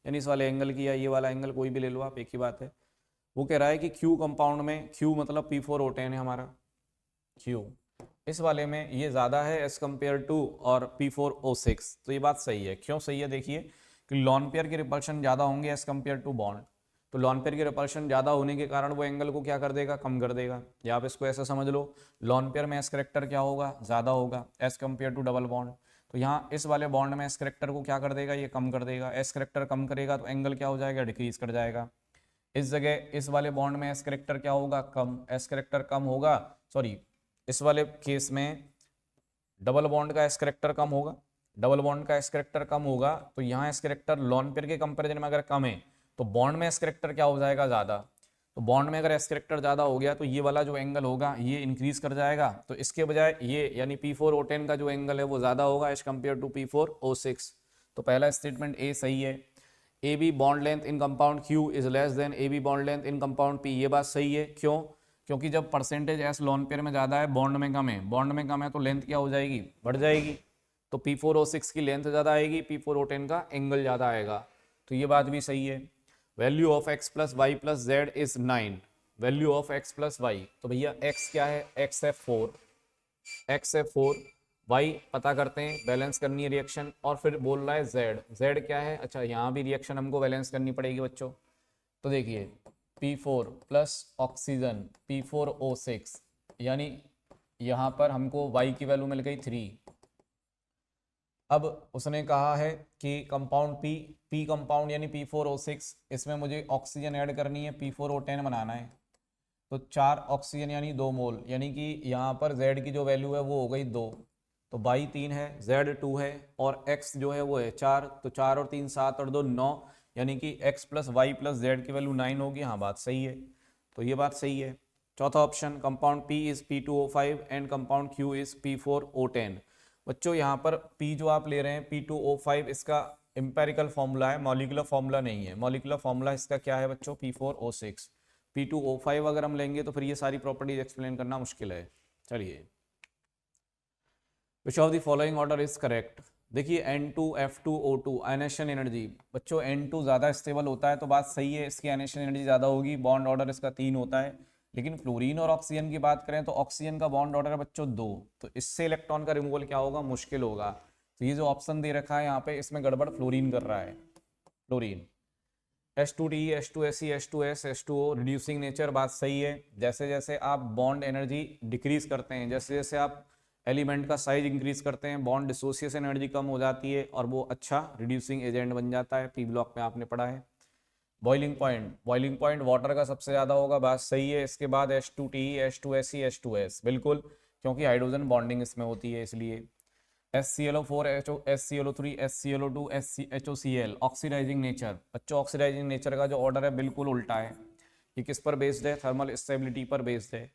यानी इस वाले एंगल की, या ये वाला एंगल कोई भी ले लो आप, एक ही बात है। वो कह रहा है कि Q कंपाउंड में, Q मतलब P4O10 है हमारा, Q इस वाले में ये ज़्यादा है एज कम्पेयर टू और P4O6। तो ये बात सही है। क्यों सही है? देखिए कि लॉन पेयर के रिपल्शन ज़्यादा होंगे एज कम्पेयर टू बॉन्ड, तो लॉन पेयर के रिपल्शन ज़्यादा होने के कारण वो एंगल को क्या कर देगा, कम कर देगा। या आप इसको ऐसा समझ लो, लॉन पेयर में एस करेक्टर क्या होगा, ज़्यादा होगा as compare to double bond. तो यहाँ इस वाले बॉन्ड में एस करेक्टर को क्या कर देगा, ये कम कर देगा। एस करेक्टर कम करेगा तो एंगल क्या हो जाएगा, डिक्रीज कर जाएगा। इस जगह इस वाले बॉन्ड में एस करेक्टर क्या होगा, कम, एस करेक्टर कम होगा, सॉरी इस वाले केस में डबल बॉन्ड का एस करेक्टर कम होगा, डबल बॉन्ड का एस करेक्टर कम होगा, तो यहाँ एस करेक्टर लॉन पेयर के कंपैरिजन में अगर कम है तो बॉन्ड में एस करेक्टर क्या हो जाएगा, ज़्यादा। तो बॉन्ड में अगर एस करेक्टर ज़्यादा हो गया तो ये वाला जो एंगल होगा ये इंक्रीज कर जाएगा, तो इसके बजाय ये यानी P4O10 का जो एंगल है वो ज़्यादा होगा एज कम्पेयर टू P4O6। तो पहला स्टेटमेंट ए सही है। AB bond length in compound Q is less than AB bond length in compound P, ये बात सही है। क्यों? क्योंकि जब परसेंटेज एस लॉन पेयर में ज़्यादा है, बॉन्ड में कम है, बॉन्ड में कम है तो लेंथ क्या हो जाएगी, बढ़ जाएगी। तो P4O6 की लेंथ ज़्यादा आएगी, P4O10 का एंगल ज़्यादा आएगा, तो ये बात भी सही है। Value of x plus Y plus Z is 9, value of x plus Y, तो भैया x क्या है, x है 4, x है 4, y पता करते हैं, बैलेंस करनी है रिएक्शन, और फिर बोल रहा है z क्या है, अच्छा यहाँ भी रिएक्शन हमको बैलेंस करनी पड़ेगी बच्चों। तो देखिए P4 प्लस ऑक्सीजन P4O6, यानी यहाँ पर हमको y की वैल्यू मिल गई 3। अब उसने कहा है कि कंपाउंड P कंपाउंड यानी P4O6, इसमें मुझे ऑक्सीजन ऐड करनी है, P4O10 बनाना है, तो 4 ऑक्सीजन यानी 2 मोल, यानी कि यहाँ पर Z की जो वैल्यू है वो हो गई 2, तो y 3 है, Z 2 है, और x जो है वो है 4, तो 4 और 3 7 और 2 9, यानी कि x plus Y plus Z की वैल्यू 9 होगी। हाँ बात सही है, तो ये बात सही है। चौथा option, compound P is P2O5 and compound Q is P4O10। बच्चों यहाँ पर P जो आप ले रहे हैं P2O5, इसका एम्पेरिकल फॉर्मूला है, मॉलिकुलर फॉर्मूला नहीं है। मॉलिकुलर फॉर्मूला इसका क्या है बच्चों, P4O6। P2O5 अगर हम लेंगे तो फिर ये सारी प्रॉपर्टीज एक्सप्लेन करना मुश्किल है। चलिए, विच of the following order is correct. देखिए N2F2O2 आयनेशन एनर्जी, बच्चों N2 ज़्यादा स्टेबल होता है तो बात सही है, इसकी आयनेशन एनर्जी ज़्यादा होगी, बॉन्ड ऑर्डर इसका 3 होता है। लेकिन फ्लोरीन और ऑक्सीजन की बात करें तो ऑक्सीजन का बॉन्ड ऑर्डर है बच्चों 2, तो इससे इलेक्ट्रॉन का रिमूवल क्या होगा, मुश्किल होगा। तो ये जो ऑप्शन दे रखा है यहाँ पे, इसमें गड़बड़ फ्लोरीन कर रहा है, fluorine. H2D, H2SE, H2S, H2O reducing nature, बात सही है। जैसे जैसे आप बॉन्ड एनर्जी डिक्रीज करते हैं, जैसे जैसे आप एलिमेंट का साइज इंक्रीज करते हैं, बॉन्ड डिसोसिएशन एनर्जी कम हो जाती है और वो अच्छा रिड्यूसिंग एजेंट बन जाता है। पी ब्लॉक में आपने पढ़ा है। बॉइलिंग पॉइंट वाटर का सबसे ज़्यादा होगा, बात सही है। इसके बाद H2TE, H2SE, H2S, बिल्कुल, क्योंकि हाइड्रोजन बॉन्डिंग इसमें होती है इसलिए। HClO4, HClO3, HClO2, HOCl oxidizing nature, बच्चों ऑक्सीडाइजिंग नेचर का जो ऑर्डर है बिल्कुल उल्टा है। ये किस पर बेस्ड है, थर्मल स्टेबिलिटी पर बेस्ड है।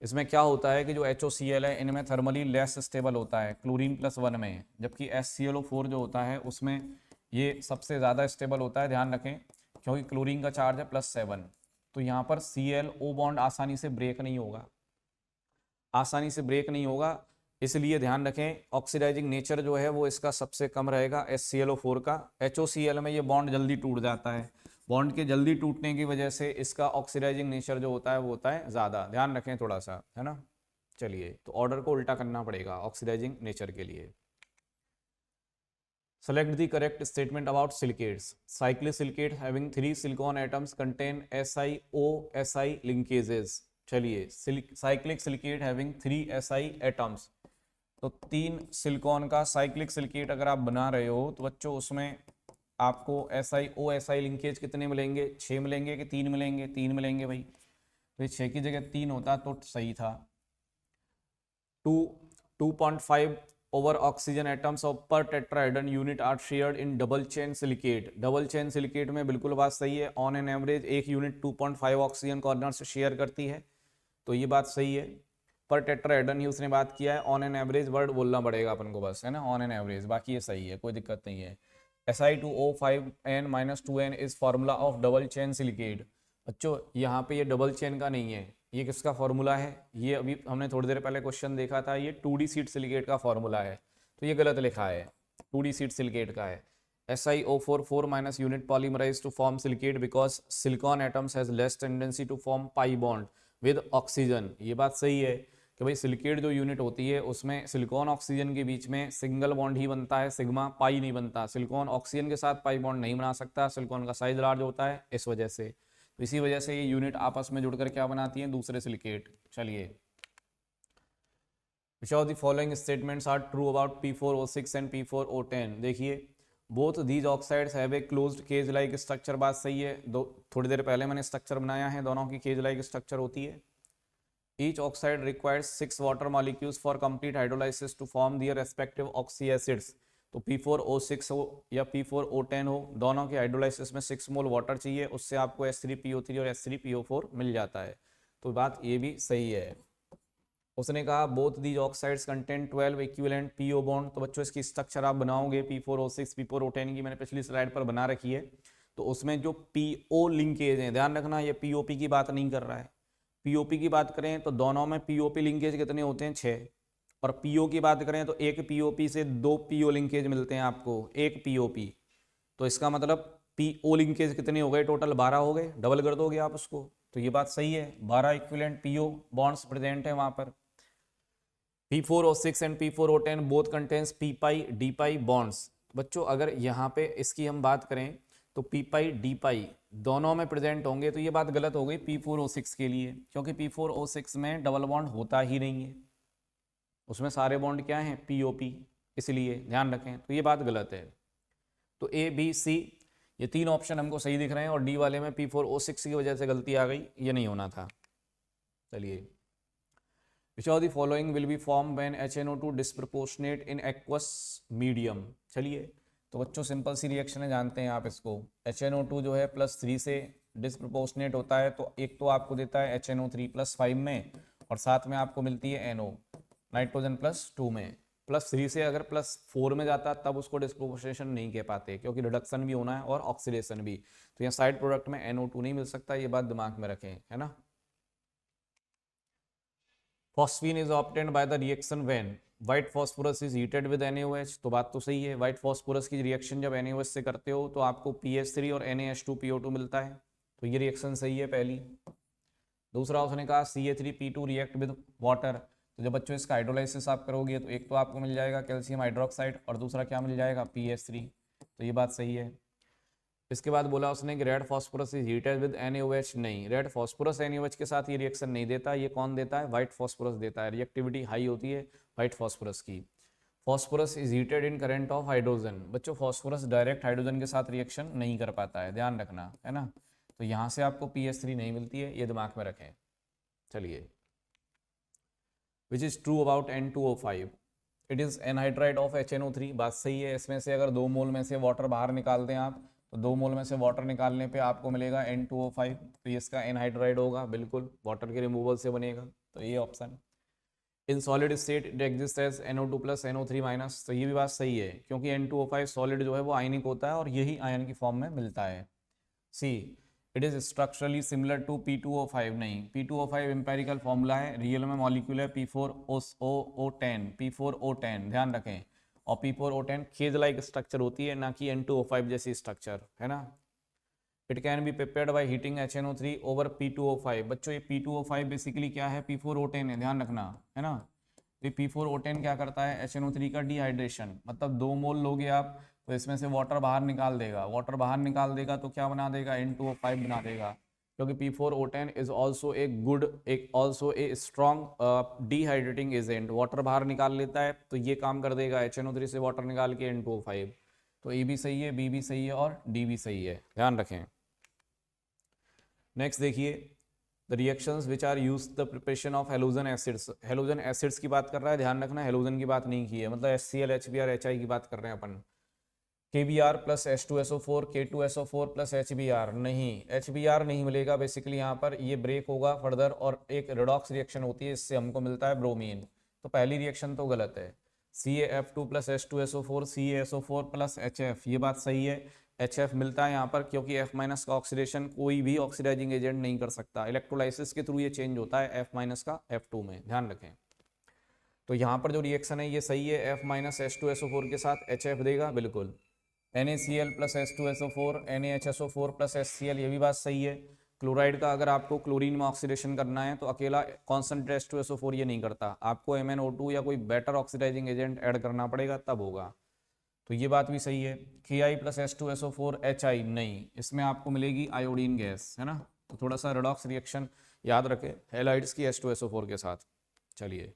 इसमें क्या होता है कि जो HOCl है इनमें थर्मली लेस स्टेबल होता है, क्लोरीन +1 में, जबकि HClO4 जो होता है उसमें ये सबसे ज़्यादा स्टेबल होता है। ध्यान रखें, क्योंकि क्लोरीन का चार्ज है +7, तो यहाँ पर ClO बॉन्ड आसानी से ब्रेक नहीं होगा, आसानी से ब्रेक नहीं होगा, इसलिए ध्यान रखें ऑक्सीडाइजिंग नेचर जो है वो इसका सबसे कम रहेगा HClO4 का। HOCl में ये बॉन्ड जल्दी टूट जाता है, बॉन्ड के जल्दी टूटने की वजह से इसका ऑक्सीडाइजिंग नेचर जो होता है वो होता है ज़्यादा। ध्यान रखें थोड़ा सा, है ना। चलिए, तो ऑर्डर को उल्टा करना पड़ेगा ऑक्सीडाइजिंग नेचर के लिए। Select the correct statement about silicates. Cyclic silicate having 3 silicon atoms contain SiO-Si linkages. चलिए, cyclic silicate having 3 SI atoms, तो 3 सिलिकॉन का साइक्लिक सिलिकेट अगर आप बना रहे हो तो बच्चों उसमें आपको SiO-Si लिंकेज कितने मिलेंगे, 6 मिलेंगे कि 3 मिलेंगे, 3 मिलेंगे भाई, तो 6 की जगह 3 होता तो सही था। 2.5 over oxygen atoms of per tetrahedron unit are shared in double chain silicate. Double chain silicate में बिल्कुल बात सही है, ऑन एन एवरेज एक यूनिट 2.5 ऑक्सीजन कॉर्नर से शेयर करती है, तो ये बात सही है। पर टेट्राहेड्रन ही उसने बात किया है, ऑन एन एवरेज वर्ड बोलना पड़ेगा अपन को बस, है ना, ऑन एन एवरेज, बाकी ये सही है, कोई दिक्कत नहीं है। Si2O5n-2n is formula of double chain silicate. बच्चों यहाँ पे ये डबल चेन का नहीं है, ये किसका फॉर्मूला है, ये अभी हमने थोड़ी देर पहले क्वेश्चन देखा था, ये 2D सीट सिलिकेट का फॉर्मूला है, तो ये गलत लिखा है, 2D सीट सिलिकेट का है। SiO4 unit polymerized to form silicate because silicon atoms has less tendency to form pi bond with oxygen। ये बात सही है कि भाई सिलिकेट जो यूनिट होती है उसमें सिलिकॉन ऑक्सीजन के बीच में सिंगल बॉन्ड ही बनता है, सिग्मा पाई नहीं बनता। सिलिकॉन ऑक्सीजन के साथ पाई बॉन्ड नहीं बना सकता, सिलिकॉन का साइज लार्ज होता है इस वजह से, तो इसी वजह से ये यूनिट आपस में जुड़कर क्या बनाती हैं, दूसरे सिलिकेट। चलिए, which of the following statements are true about P4O6 and P4O10। देखिए, both these oxides have a closed cage like structure, बात सही है, दो थोड़ी देर पहले मैंने स्ट्रक्चर बनाया है, दोनों की केज लाइक स्ट्रक्चर होती है। Each oxide requires 6 water molecules for complete hydrolysis to form their respective oxy acids. तो P4O6 हो या P4O10 हो, दोनों के हाइड्रोलाइसिस में 6 मोल वाटर चाहिए, उससे आपको H3PO3 और H3PO4 मिल जाता है, तो बात ये भी सही है। उसने कहा both these oxides contain 12 equivalent PO bond. तो बच्चों इसकी स्ट्रक्चर आप बनाओगे P4O6 P4O10 की, मैंने पिछली स्लाइड पर बना रखी है, तो उसमें जो पीओ लिंकेज है, ध्यान रखना ये पीओपी की बात नहीं कर रहा है, पीओपी की बात करें तो दोनों में पीओपी लिंकेज कितने होते हैं, 6, और पीओ की बात करें तो एक पीओपी से 2 पीओ लिंकेज मिलते हैं आपको, एक पीओपी, तो इसका मतलब पीओ लिंकेज कितने हो गए, टोटल 12 हो गए, डबल कर दोगे आप उसको, तो ये बात सही है, 12 इक्विवेलेंट पीओ बॉन्ड्स प्रेजेंट है वहां पर। P4O6 and P4O10 both contains P pi D pi bonds. बच्चों अगर यहाँ पे इसकी हम बात करें तो P पाई D पाई दोनों में प्रेजेंट होंगे, तो ये बात गलत हो गई P4O6 के लिए, क्योंकि P4O6 में डबल बॉन्ड होता ही नहीं है, उसमें सारे बॉन्ड क्या हैं, POP, इसलिए ध्यान रखें, तो ये बात गलत है। तो A B C ये 3 ऑप्शन हमको सही दिख रहे हैं, और D वाले में P4O6 की वजह से गलती आ गई, ये नहीं होना था। चलिए, Which of the following will be formed when HNO2 disproportionate in aqueous medium। चलिए, तो बच्चों सिंपल सी रिएक्शन है, जानते हैं आप इसको, HNO2 जो है +3 से डिस्प्रपोर्शनेट होता है, तो एक तो आपको देता है HNO3 +5 में, और साथ में आपको मिलती है NO नाइट्रोजन +2 में। +3 से अगर +4 में जाता तब उसको डिस्प्रोपोर्शनेशन नहीं कह पाते, क्योंकि रिडक्शन भी होना है और ऑक्सीडेशन भी, तो यहाँ साइड प्रोडक्ट में NO2 नहीं मिल सकता, ये बात दिमाग में रखें, है ना। Phosphine is obtained by the reaction when white phosphorus is heated with NaOH। तो बात तो सही है, white phosphorus की रिएक्शन जब NaOH से करते हो तो आपको PH3 और NaH2PO2 मिलता है, तो ये रिएक्शन सही है पहली। दूसरा उसने कहा CA3P2 रिएक्ट विद वाटर, तो जब बच्चों इसका हाइड्रोलाइसिस आप करोगे तो एक तो आपको मिल जाएगा कैल्शियम हाइड्रोक्साइड, और दूसरा क्या मिल जाएगा, PH3, तो ये बात सही है। इसके बाद बोला उसने कि red phosphorus is heated with NaOH, नहीं, रेड फॉस्फोरस NaOH के साथ ये रिएक्शन नहीं देता, ये कौन देता है, व्हाइट फॉस्फोरस देता है, रिएक्टिविटी हाई होती है व्हाइट फॉस्फोरस की। Phosphorus is heated in current of hydrogen. बच्चों फॉस्फोरस डायरेक्ट हाइड्रोजन के साथ रिएक्शन नहीं कर पाता है, ध्यान रखना, है ना, तो यहाँ से आपको PH3 नहीं मिलती है, ये दिमाग में रखें। चलिए, which is true about N2O5, it is anhydride of HNO3, बात सही है, इसमें से अगर 2 मोल में से वाटर बाहर निकाल दें आप, तो 2 मोल में से वाटर निकालने पे आपको मिलेगा N2O5, तो ये इसका एनहाइड्राइड होगा, बिल्कुल वाटर के रिमूवल से बनेगा, तो ये option. In solid state it exist as NO2 + NO3-, तो ये भी बात सही है, क्योंकि N2O5 सॉलिड जो है वो आयनिक होता है और यही आयन की फॉर्म में मिलता है। See, it is structurally similar to P2O5, नहीं, P2O5 एम्पेरिकल फॉर्मूला है, रियल में मॉलिक्यूल है P4O10, ध्यान रखें, और P4O10 केज लाइक स्ट्रक्चर होती है, ना कि N2O5 जैसी स्ट्रक्चर, है ना। It can be prepared by heating HNO3 over P2O5। बच्चों ये P2O5 बेसिकली क्या है, P4O10 है, ध्यान रखना, है ना। तो P4O10 क्या करता है, HNO3 का डिहाइड्रेशन, मतलब 2 मोल लोगे आप तो इसमें से वाटर बाहर निकाल देगा, वाटर बाहर निकाल देगा तो क्या बना देगा, N2O5 बना देगा, क्योंकि P4O10 is also a strong dehydrating agent, water बाहर निकाल लेता है, तो ये काम कर देगा HNO3 से वाटर निकाल के N2O5, तो ए भी सही है, बी भी सही है और डी भी सही है, ध्यान रखें। नेक्स्ट देखिए, the reactions which are used the preparation of halogen acids. Halogen acids की बात कर रहा है, ध्यान रखना हेलोजन की बात नहीं की है, मतलब HCl HBr HI की बात कर रहे हैं अपन। KBr plus H2SO4 K2SO4 plus HBr, नहीं HBr नहीं मिलेगा। बेसिकली यहाँ पर ये ब्रेक होगा फर्दर और एक रिडॉक्स रिएक्शन होती है, इससे हमको मिलता है ब्रोमीन। तो पहली रिएक्शन तो गलत है। CaF2 plus H2SO4 CaSO4 plus HF, ये बात सही है। HF मिलता है यहाँ पर क्योंकि F माइनस का ऑक्सीडेशन कोई भी ऑक्सीडाइजिंग एजेंट नहीं कर सकता, इलेक्ट्रोलाइसिस के थ्रू ये चेंज होता है F माइनस का F2 में, ध्यान रखें। तो यहाँ पर जो रिएक्शन है ये सही है, F माइनस H2SO4 के साथ HF देगा बिल्कुल। NaCl plus H2SO4 NaHSO4 plus HCl, ये भी बात सही है। क्लोराइड का अगर आपको क्लोरीन में ऑक्सीडेशन करना है तो अकेला कॉन्सेंट्रेट H2SO4 ये नहीं करता, आपको MnO2 या कोई बेटर ऑक्सीडाइजिंग एजेंट ऐड करना पड़ेगा तब होगा। तो ये बात भी सही है। Ki प्लस H2SO4 Hi, नहीं, इसमें आपको मिलेगी आयोडीन गैस, है ना। तो थोड़ा सा रिडॉक्स रिएक्शन याद रखें हैलाइड्स की H2SO4 के साथ। चलिए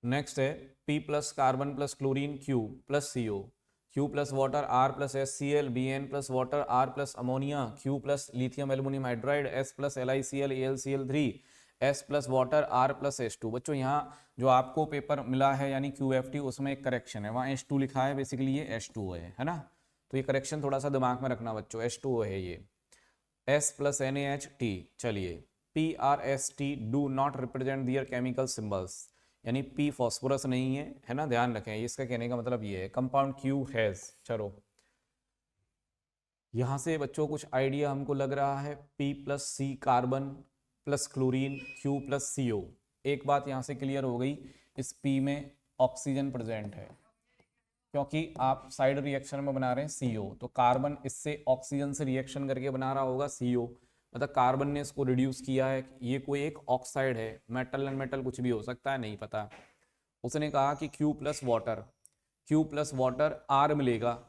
नेक्स्ट है P plus carbon plus chlorine Q plus CO, Q plus water R plus HCl, Bn plus water R plus ammonia, Q plus lithium aluminium hydride, S plus LiCl AlCl3, S plus water R plus H2। बच्चों यहाँ जो आपको paper मिला है यानी QFT, उसमें एक correction है, वहाँ H2 लिखा है, बेसिकली ये H2 है ना। तो ये करेक्शन थोड़ा सा दिमाग में रखना बच्चों, H2 है ये, S प्लस NaHT। चलिए PrST do not represent their chemical symbols, यानी P फॉस्फोरस नहीं है ना, ध्यान रखें। इसका कहने का मतलब ये है। कंपाउंड Q हैज, चलो यहाँ से बच्चों कुछ आइडिया हमको लग रहा है। P plus C carbon plus chlorine Q plus CO। एक बात यहाँ से क्लियर हो गई, इस P में ऑक्सीजन प्रेजेंट है क्योंकि आप साइड रिएक्शन में बना रहे हैं CO, तो कार्बन इससे ऑक्सीजन से रिएक्शन करके बना रहा होगा CO, मतलब कार्बन ने इसको रिड्यूस किया है। ये कोई एक ऑक्साइड है, मेटल एंड मेटल कुछ भी हो सकता है, नहीं पता। उसने कहा कि Q प्लस वाटर R मिलेगा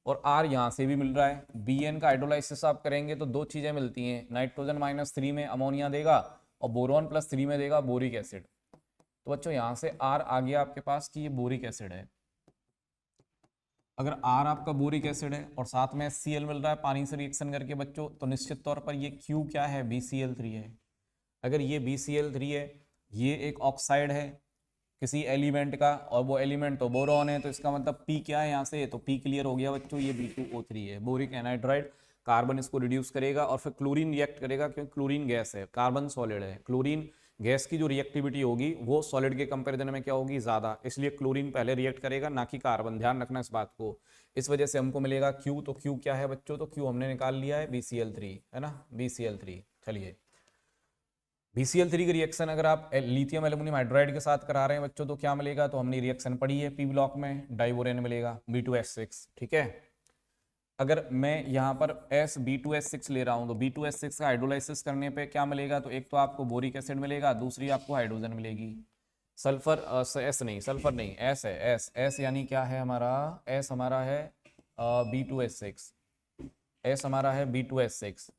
और R यहाँ से भी मिल रहा है। Bn का हाइड्रोलाइसिस आप करेंगे तो दो चीजें मिलती हैं, नाइट्रोजन -3 में अमोनिया देगा और बोरॉन +3 में देगा बोरिक एसिड। तो बच्चों यहाँ से R आ गया आपके पास कि ये बोरिक एसिड है। अगर R आपका बोरिक एसिड है और साथ में HCl मिल रहा है पानी से रिएक्शन करके बच्चों, तो निश्चित तौर पर ये Q क्या है, BCl3 है। अगर ये BCl3 है, ये एक ऑक्साइड है किसी एलिमेंट का और वो एलिमेंट तो बोरॉन है, तो इसका मतलब P क्या है यहाँ से, तो P क्लियर हो गया बच्चों, ये B2O3 है, बोरिक एनाइड्राइड। कार्बन इसको रिड्यूस करेगा और फिर क्लोरीन रिएक्ट करेगा, क्योंकि क्लोरीन गैस है, कार्बन सॉलिड है। क्लोरीन गैस की जो रिएक्टिविटी होगी वो सॉलिड के कंपैरिजन में क्या होगी, ज़्यादा, इसलिए क्लोरीन पहले रिएक्ट करेगा ना कि कार्बन, ध्यान रखना इस बात को। इस वजह से हमको मिलेगा Q, तो Q क्या है बच्चों, तो Q हमने निकाल लिया है BCl3, है ना, BCl3। चलिए BCl3 की रिएक्शन अगर आप लिथियम एल्युमिनियम हाइड्राइड के साथ करा रहे हैं बच्चों, तो क्या मिलेगा, तो हमने रिएक्शन पढ़ी है P ब्लॉक में, डाइबोरेन मिलेगा B2S6, ठीक है। अगर मैं यहाँ पर B2S6 ले रहा हूँ तो B2S6 का हाइड्रोलाइसिस करने पे क्या मिलेगा, तो एक तो आपको बोरिक एसिड मिलेगा, दूसरी आपको हाइड्रोजन मिलेगी। सल्फर S नहीं, सल्फर नहीं, S है, S यानी क्या है हमारा, S हमारा है B2S6, S हमारा है B2S6।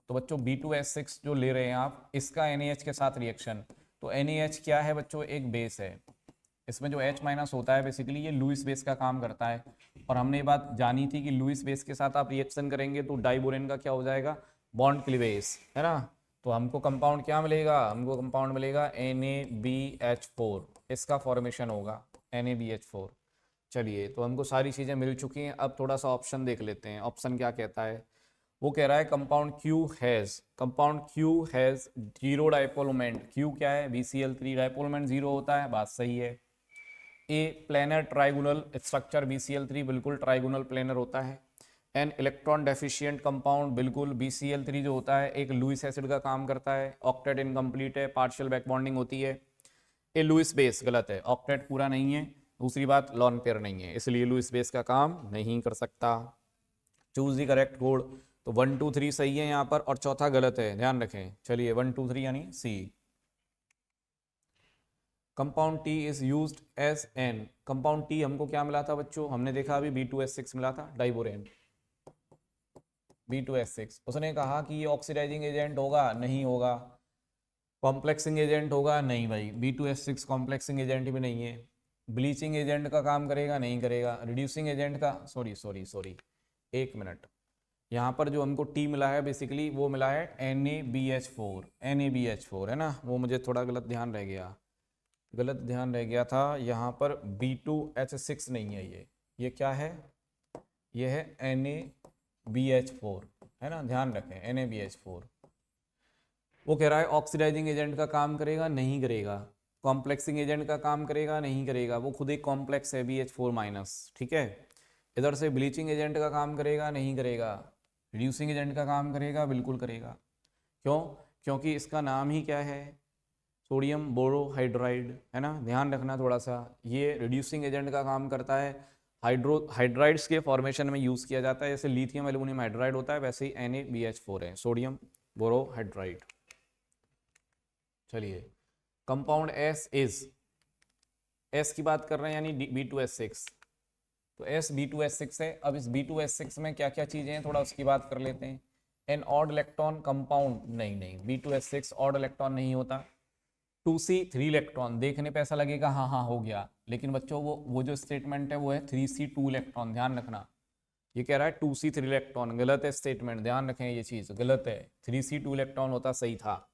तो बच्चों B2S6 जो ले रहे हैं आप, इसका NaH के साथ रिएक्शन, तो NaH क्या है बच्चों, एक बेस है। इसमें जो H- होता है बेसिकली ये लुईस बेस का काम करता है, और हमने ये बात जानी थी कि लुईस बेस के साथ आप रिएक्शन करेंगे तो डाइबोरेन का क्या हो जाएगा, बॉन्ड क्लीवेज, है ना। तो हमको कंपाउंड क्या मिलेगा, हमको कंपाउंड मिलेगा NaBH4, इसका फॉर्मेशन होगा NaBH4। चलिए तो हमको सारी चीज़ें मिल चुकी हैं, अब थोड़ा सा ऑप्शन देख लेते हैं, ऑप्शन क्या कहता है। वो कह रहा है compound Q has zero dipole moment. Q क्या है, BCl3, डाइपोल मोमेंट जीरो होता है, बात सही है। ए प्लेनर ट्राइगोनल स्ट्रक्चर, BCl3 बिल्कुल ट्राइगोनल प्लेनर होता है। एन इलेक्ट्रॉन डेफिशिएंट कंपाउंड, बिल्कुल BCl3 जो होता है एक लुईस एसिड का काम करता है। ऑक्टेट इनकम्प्लीट है, पार्शियल बैक बॉन्डिंग होती है। ए लुईस बेस, गलत है, ऑक्टेट पूरा नहीं है। दूसरी बात लॉन पेयर नहीं है, इसलिए लुईस बेस का काम नहीं कर सकता। चूज दी करेक्ट कोड, तो 1 2 3 सही है यहाँ पर और चौथा गलत है, ध्यान रखें। चलिए 1 2 3 यानी C। Compound T is used as an, compound T हमको क्या मिला था बच्चों, हमने देखा अभी B2S6 मिला था, डाइबोरेन B2S6। उसने कहा कि ये ऑक्सीडाइजिंग एजेंट होगा, नहीं होगा। कॉम्प्लेक्सिंग एजेंट होगा, नहीं भाई, B2S6 कॉम्प्लेक्सिंग एजेंट भी नहीं है। ब्लीचिंग एजेंट का काम करेगा, नहीं करेगा। रिड्यूसिंग एजेंट का, सॉरी एक मिनट, यहाँ पर जो हमको T मिला है बेसिकली वो मिला है NaBH4 है ना, वो मुझे थोड़ा गलत ध्यान रह गया था। यहाँ पर B2H6 नहीं है, ये क्या है, ये है NaBH4, है ना, ध्यान रखें NaBH4। वो कह रहा है ऑक्सीडाइजिंग एजेंट का काम करेगा, नहीं करेगा, कॉम्प्लेक्सिंग एजेंट का काम करेगा, नहीं करेगा, वो खुद एक कॉम्प्लेक्स है BH4-, ठीक है। इधर से ब्लीचिंग एजेंट का काम करेगा, नहीं करेगा, रिड्यूसिंग एजेंट का काम करेगा, बिल्कुल करेगा। क्यों? क्योंकि इसका नाम ही क्या है, सोडियम बोरोहाइड्राइड, है ना, ध्यान रखना थोड़ा सा। ये रिड्यूसिंग एजेंट का काम करता है, हाइड्राइड्स के फॉर्मेशन में यूज किया जाता है, जैसे लिथियम एल्यूमिनियम हाइड्राइड होता है वैसे ही NaBH4 है, सोडियम बोरोहाइड्राइड। चलिए, कंपाउंड S की बात कर रहे हैं, यानी B2S6, तो S B2S6 है। अब इस B2S6 में क्या क्या चीजें हैं, थोड़ा उसकी बात कर लेते हैं। एन ऑड इलेक्ट्रॉन कंपाउंड, नहीं B2S6 ऑड इलेक्ट्रॉन नहीं होता। 2C 3 इलेक्ट्रॉन, देखने पे ऐसा लगेगा हाँ हाँ हो गया, लेकिन बच्चों वो जो स्टेटमेंट है वो है 3C 2 इलेक्ट्रॉन, ध्यान रखना। ये कह रहा है 2C 3 इलेक्ट्रॉन, गलत है स्टेटमेंट, ध्यान रखें ये चीज गलत है, 3C 2 इलेक्ट्रॉन होता सही था।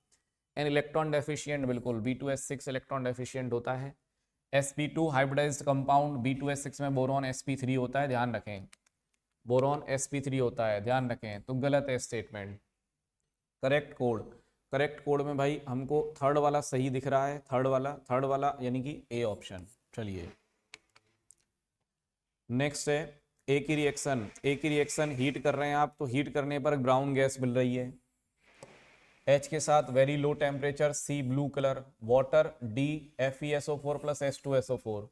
एन इलेक्ट्रॉन डेफिशिएंट, बिल्कुल B2S6 इलेक्ट्रॉन डेफिशिएंट होता है। sp2 हाइब्रिडाइज्ड कंपाउंड, B2S6 में बोरॉन sp3 होता है, ध्यान रखें, बोरॉन sp3 होता है, ध्यान रखें, तो गलत है स्टेटमेंट। करेक्ट कोड में भाई हमको थर्ड वाला सही दिख रहा है, थर्ड वाला यानी कि ए ऑप्शन। चलिए नेक्स्ट है ए की रिएक्शन हीट कर रहे हैं आप, तो हीट करने पर ब्राउन गैस मिल रही है। H के साथ very low temperature, C blue colour, water D FeSO4 plus H2SO4।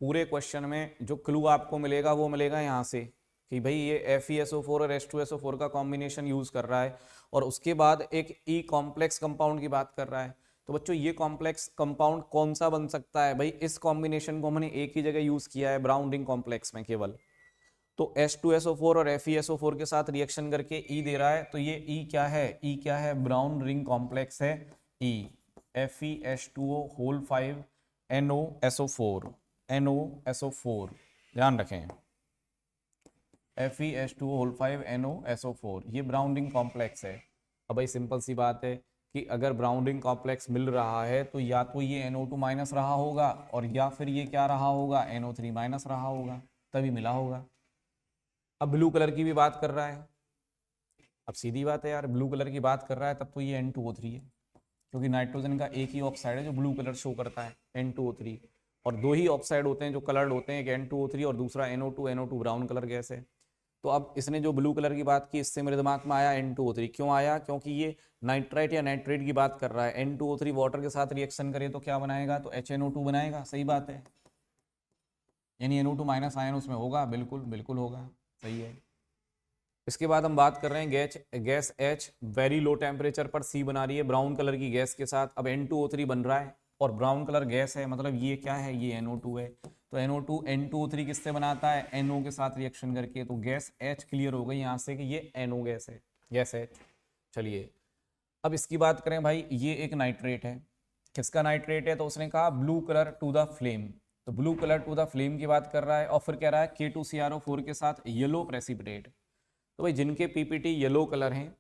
पूरे क्वेश्चन में जो क्लू आपको मिलेगा वो मिलेगा यहाँ से कि भाई ये FeSO4 और H2SO4 का कॉम्बिनेशन यूज कर रहा है, और उसके बाद एक E कॉम्प्लेक्स कंपाउंड की बात कर रहा है। तो बच्चों ये कॉम्प्लेक्स कंपाउंड कौन सा बन सकता है भाई, इस कॉम्बिनेशन को हमने एक ही जगह यूज किया है, ब्राउन रिंग कॉम्प्लेक्स में केवल। तो H2SO4 और FeSO4 के साथ रिएक्शन करके E दे रहा है, तो ये E क्या है, E क्या है, ब्राउन रिंग कॉम्प्लेक्स है E, FeH2O होल 5 NOSO4, ध्यान रखें, FeH2O होल 5 NOSO4, ये ब्राउन रिंग कॉम्प्लेक्स है। अब भाई सिंपल सी बात है कि अगर ब्राउन रिंग कॉम्प्लेक्स मिल रहा है तो या तो ये NO2- रहा होगा, और या फिर ये क्या रहा होगा, NO3- रहा होगा, तभी मिला होगा। अब ब्लू कलर की भी बात कर रहा है, अब सीधी बात है यार, ब्लू कलर की बात कर रहा है तब तो ये N2O3 है, क्योंकि नाइट्रोजन का एक ही ऑक्साइड है जो ब्लू कलर शो करता है, N2O3, और दो ही ऑक्साइड होते हैं जो कलर्ड होते हैं, एक N2O3 और दूसरा NO2 ब्राउन कलर गैस है। तो अब इसने जो ब्लू कलर की बात की, इससे मेरे दिमाग में आया N2O3, क्यों आया, क्योंकि ये नाइट्राइट या नाइट्रेट की बात कर रहा है, N2O3 वाटर के साथ रिएक्शन करे तो क्या बनाएगा, तो HNO2 बनाएगा, सही बात है, यानी NO2- आयन उसमें होगा, बिल्कुल बिल्कुल होगा, सही है। इसके बाद हम बात कर रहे हैं gas H very low temperature पर C बना रही है ब्राउन कलर की गैस के साथ। अब N2O3 बन रहा है और ब्राउन कलर गैस है, मतलब ये क्या है, ये NO2 है। तो NO2 N2O3 किससे बनाता है, NO के साथ रिएक्शन करके, तो गैस H क्लियर हो गई यहाँ से कि ये NO गैस है, गैस H। चलिए अब इसकी बात करें भाई, ये एक नाइट्रेट है, किसका नाइट्रेट है, तो उसने कहा blue colour to the flame, तो blue colour to the flame की बात कर रहा है, और फिर कह रहा है K2CrO4 के साथ येलो प्रेसिपिटेट। तो भाई जिनके पीपीटी येलो कलर हैं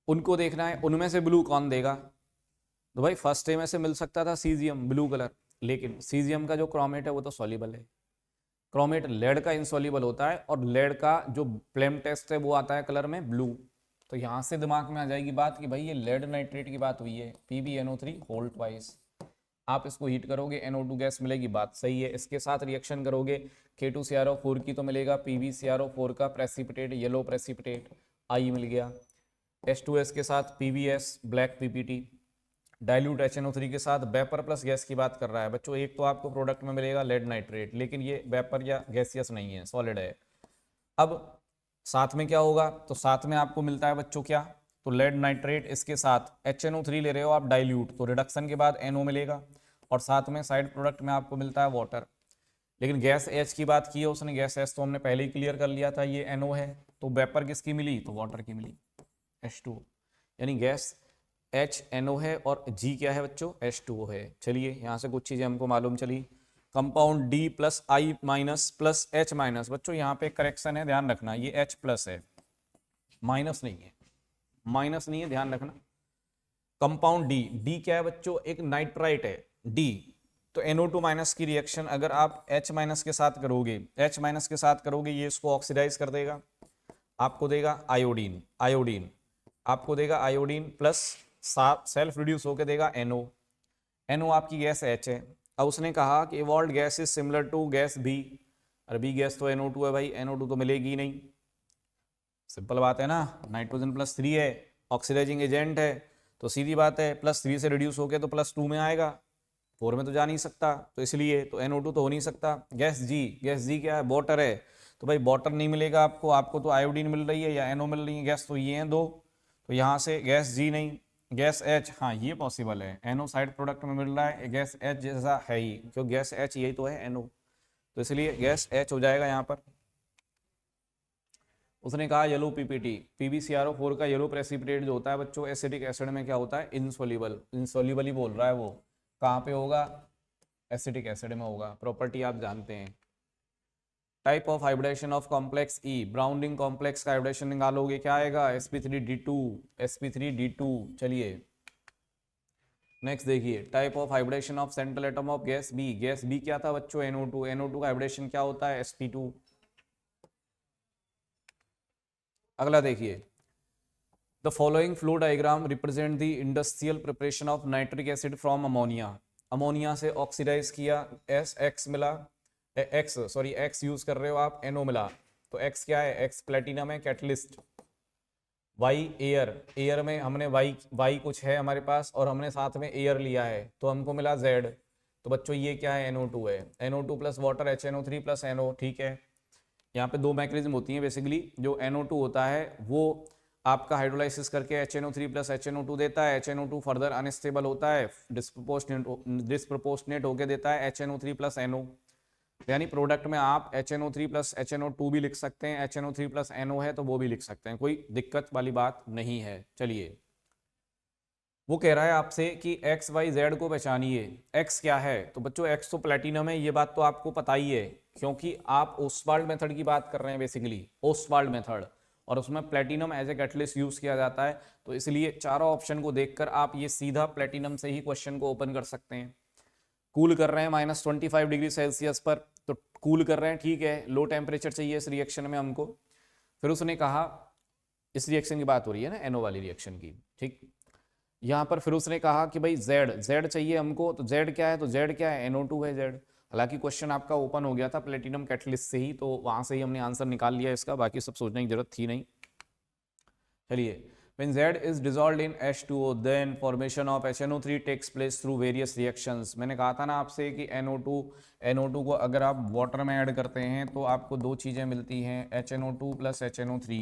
उनको देखना है उनमें से ब्लू कौन देगा, तो भाई फर्स्ट ए में से मिल सकता था सीजियम ब्लू कलर, लेकिन सीजियम का जो क्रोमेट है वो तो सॉल्युबल है, क्रोमेट लेड का इनसॉल्युबल होता है, और लेड का जो फ्लेम टेस्ट है वो आता है कलर में ब्लू। तो यहां से दिमाग में आ जाएगी बात कि भाई ये लेड नाइट्रेट की बात हुई है, PbNO3 होल ट्वाइस, आप इसको हीट करोगे NO2 गैस मिलेगी, बात सही है। इसके साथ रिएक्शन करोगे K2CrO4 की तो मिलेगा PbCrO4 का प्रेसिपिटेट, येलो प्रेसिपिटेट, आई मिल गया। H2S के साथ PbS black PPT, dilute HNO3 के साथ वेपर प्लस गैस की बात कर रहा है बच्चों, एक तो आपको प्रोडक्ट में मिलेगा लेड नाइट्रेट, लेकिन ये वेपर या गैसियस नहीं है, सॉलिड है। अब साथ में क्या होगा, तो साथ में आपको मिलता है बच्चों क्या, तो लेड नाइट्रेट, इसके साथ HNO3 ले रहे हो आप डाइल्यूट, तो रिडक्शन के बाद NO मिलेगा, और साथ में साइड प्रोडक्ट में आपको मिलता है वाटर। लेकिन गैस H की बात की है उसने, गैस H तो हमने पहले ही क्लियर कर लिया था, ये NO है, तो वेपर किसकी मिली, तो वाटर की मिली, H2, यानी गैस H NO है और G क्या है बच्चों, H2O है। चलिए यहाँ से कुछ चीजें हमको मालूम चली। Compound D plus I- plus H-, बच्चों यहाँ पे करेक्शन है, ध्यान रखना, ये H प्लस है, माइनस नहीं है, माइनस नहीं है, ध्यान रखना। कंपाउंड D क्या है बच्चों, एक नाइट्राइट है D, तो NO2 माइनस की रिएक्शन अगर आप H माइनस के साथ करोगे, H माइनस के साथ करोगे, ये इसको ऑक्सीडाइज कर देगा, आपको देगा आयोडीन, आयोडीन आपको देगा आयोडीन प्लस सेल्फ रिड्यूस होके देगा NO, NO आपकी गैस H है। अब उसने कहा कि evolved gas is similar to gas B, अरे B गैस तो NO2 है भाई, NO2 तो मिलेगी नहीं, सिंपल बात है ना, नाइट्रोजन प्लस 3 है, ऑक्सीडाइजिंग एजेंट है, तो सीधी बात है +3 से रिड्यूस होके तो +2 में आएगा, 4 में तो जा नहीं सकता, तो इसलिए तो NO2 तो हो नहीं सकता। गैस G, गैस G क्या है, वाटर है, तो भाई वाटर नहीं मिलेगा आपको, आपको तो आयोडीन मिल रही है या NO मिल रही है, गैस तो ये हैं दो, तो यहाँ से गैस G नहीं, गैस H, हाँ ये पॉसिबल है, NO साइड प्रोडक्ट में मिल रहा है, गैस H जैसा है ही, क्योंकि गैस H यही तो है NO, तो इसलिए गैस H हो जाएगा यहाँ पर। उसने कहा येलो PPT, PbCrO4 का येलो प्रेसिपिटेट जो होता है बच्चों एसिडिक एसिड में क्या होता है, इनसोल्यूबल, इनसोल्यूबल ही बोल रहा है वो, कहाँ पे होगा, एसिडिक एसिड में होगा, प्रॉपर्टी आप जानते हैं। Type of hybridization of complex E, brown ring complex का हाइब्रिडेशन निकालोगे क्या आएगा, sp3d2, sp3d2। चलिए नेक्स्ट देखिए, type of hybridization of central atom of gas B, gas B क्या था बच्चों, NO2, NO2 का हाइब्रिडेशन क्या होता है, sp2। अगला देखिए, the following flow diagram represent the industrial preparation of nitric acid from ammonia, ammonia से ऑक्सीडाइज किया, X मिला, X यूज कर रहे हो आप, NO मिला, तो X क्या है, X प्लेटिनम है, कैटलिस्ट, Y एयर, एयर में हमने Y कुछ है हमारे पास और हमने साथ में एयर लिया है तो हमको मिला Z, तो बच्चों ये क्या है, NO2 है, NO2 plus water HNO3 plus NO, ठीक है। यहाँ पे दो मैकेनिज्म होती हैं बेसिकली, जो NO2 होता है वो आपका हाइड्रोलाइसिस करके HNO3 प्लस HNO2 देता है, HNO2 फर्दर अनस्टेबल होता है, डिस्प्रपोर्शनेट होके देता है HNO3 प्लस NO, यानी प्रोडक्ट में आप HNO3 प्लस HNO2 भी लिख सकते हैं, HNO3 प्लस NO है तो वो भी लिख सकते हैं, कोई दिक्कत वाली बात नहीं है। चलिए वो कह रहा है आपसे कि एक्स वाई जेड को पहचानिए, एक्स क्या है, तो बच्चों एक्स तो प्लेटिनम है, ये बात तो आपको पता ही है, क्योंकि आप ओस्वाल्ड मेथड की बात कर रहे हैं बेसिकली, ओस्वाल्ड मेथड, और उसमें platinum as a catalyst use किया जाता है, तो इसलिए चारों ऑप्शन को देखकर आप ये सीधा प्लेटिनम से ही क्वेश्चन को ओपन कर सकते हैं। कूल कर रहे हैं -25 डिग्री सेल्सियस पर, तो कूल कर रहे हैं, ठीक है, लो टेम्परेचर चाहिए इस रिएक्शन में हमको। फिर उसने कहा, इस रिएक्शन की बात हो रही है ना, NO वाली रिएक्शन की, ठीक, यहाँ पर फिर उसने कहा कि भाई Z चाहिए हमको, तो Z क्या है, तो Z क्या है, NO2 है Z। हालांकि क्वेश्चन आपका ओपन हो गया था प्लेटिनम कैटलिस्ट से ही, तो वहां से ही हमने आंसर निकाल लिया इसका, बाकी सब सोचने की जरूरत थी नहीं। चलिए, when Z is dissolved in H2O then formation of HNO3 takes place through various reactions। मैंने कहा था ना आपसे कि NO2 को अगर आप वाटर में ऐड करते हैं तो आपको दो चीज़ें मिलती हैं, HNO2 प्लस HNO3।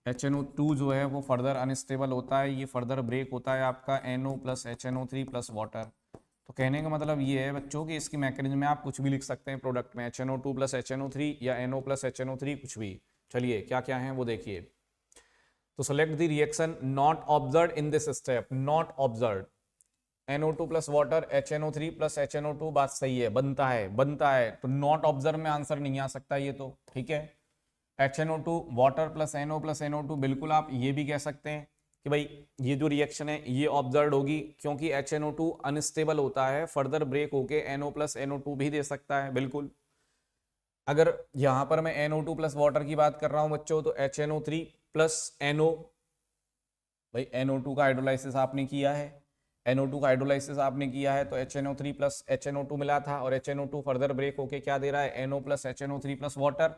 HNO2 जो है वो फर्दर अनस्टेबल होता है, ये फर्दर ब्रेक होता है आपका NO plus HNO3 plus water. तो कहने का मतलब ये है बच्चों कि इसकी मैकेनिज्म में आप कुछ भी लिख सकते हैं प्रोडक्ट में, HNO2 प्लस HNO3 या NO प्लस HNO3 कुछ भी। चलिए क्या क्या है वो देखिए, तो select the reaction not observe in this step, not observe, NO2 plus water HNO3 plus HNO2, बात सही है, बनता है, तो नॉट ऑब्जर्व में आंसर नहीं आ सकता ये तो, ठीक है। HNO2 water plus NO plus NO2, बिल्कुल आप ये भी कह सकते हैं कि भाई ये जो रिएक्शन है ये ऑब्जर्व होगी, क्योंकि HNO2 अनस्टेबल होता है, फर्दर ब्रेक होके NO प्लस NO2 भी दे सकता है, बिल्कुल। अगर यहां पर मैं NO2 प्लस वाटर की बात कर रहा हूं बच्चों, तो HNO3 प्लस NO, भाई NO2 का हाइड्रोलाइसिस आपने किया है, NO2 का हाइड्रोलाइसिस आपने किया है, तो HNO3 प्लस HNO2 मिला था, और HNO2 फर्दर ब्रेक होके क्या दे रहा है, NO plus HNO3 plus water,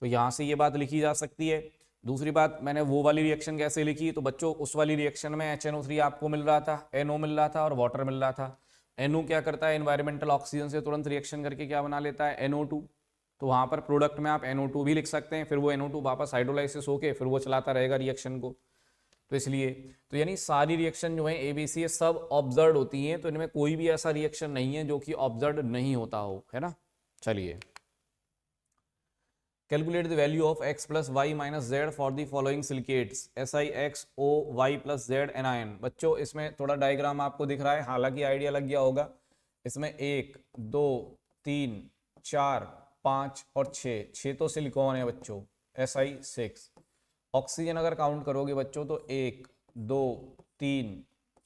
तो यहां से ये बात लिखी जा सकती है। दूसरी बात, मैंने वो वाली रिएक्शन कैसे लिखी, तो बच्चों उस वाली रिएक्शन में HNO3 आपको मिल रहा था, NO मिल रहा था और वाटर मिल रहा था। NO क्या करता है, एनवायरमेंटल ऑक्सीजन से तुरंत रिएक्शन करके क्या बना लेता है, NO2, तो वहां पर प्रोडक्ट में आप NO2 भी लिख सकते हैं, फिर वो NO2 वापस हाइड्रोलाइसिस होके फिर वो चलाता रहेगा रिएक्शन को, तो इसलिए तो यानी सारी रिएक्शन जो है ABC ये सब ऑब्जर्व होती हैं, तो इनमें कोई भी ऐसा रिएक्शन नहीं है जो कि ऑब्जर्व नहीं होता हो, है ना। चलिए, calculate the value of x plus y minus z for the following silicates SiXOY plus z anion. बच्चों इसमें थोड़ा डायग्राम आपको दिख रहा है, हालांकि आइडिया लग गया होगा। इसमें 1 2 3 4 5 और 6 तो सिलिकॉन है बच्चों, Si6। ऑक्सीजन अगर काउंट करोगे बच्चों तो 1 2 3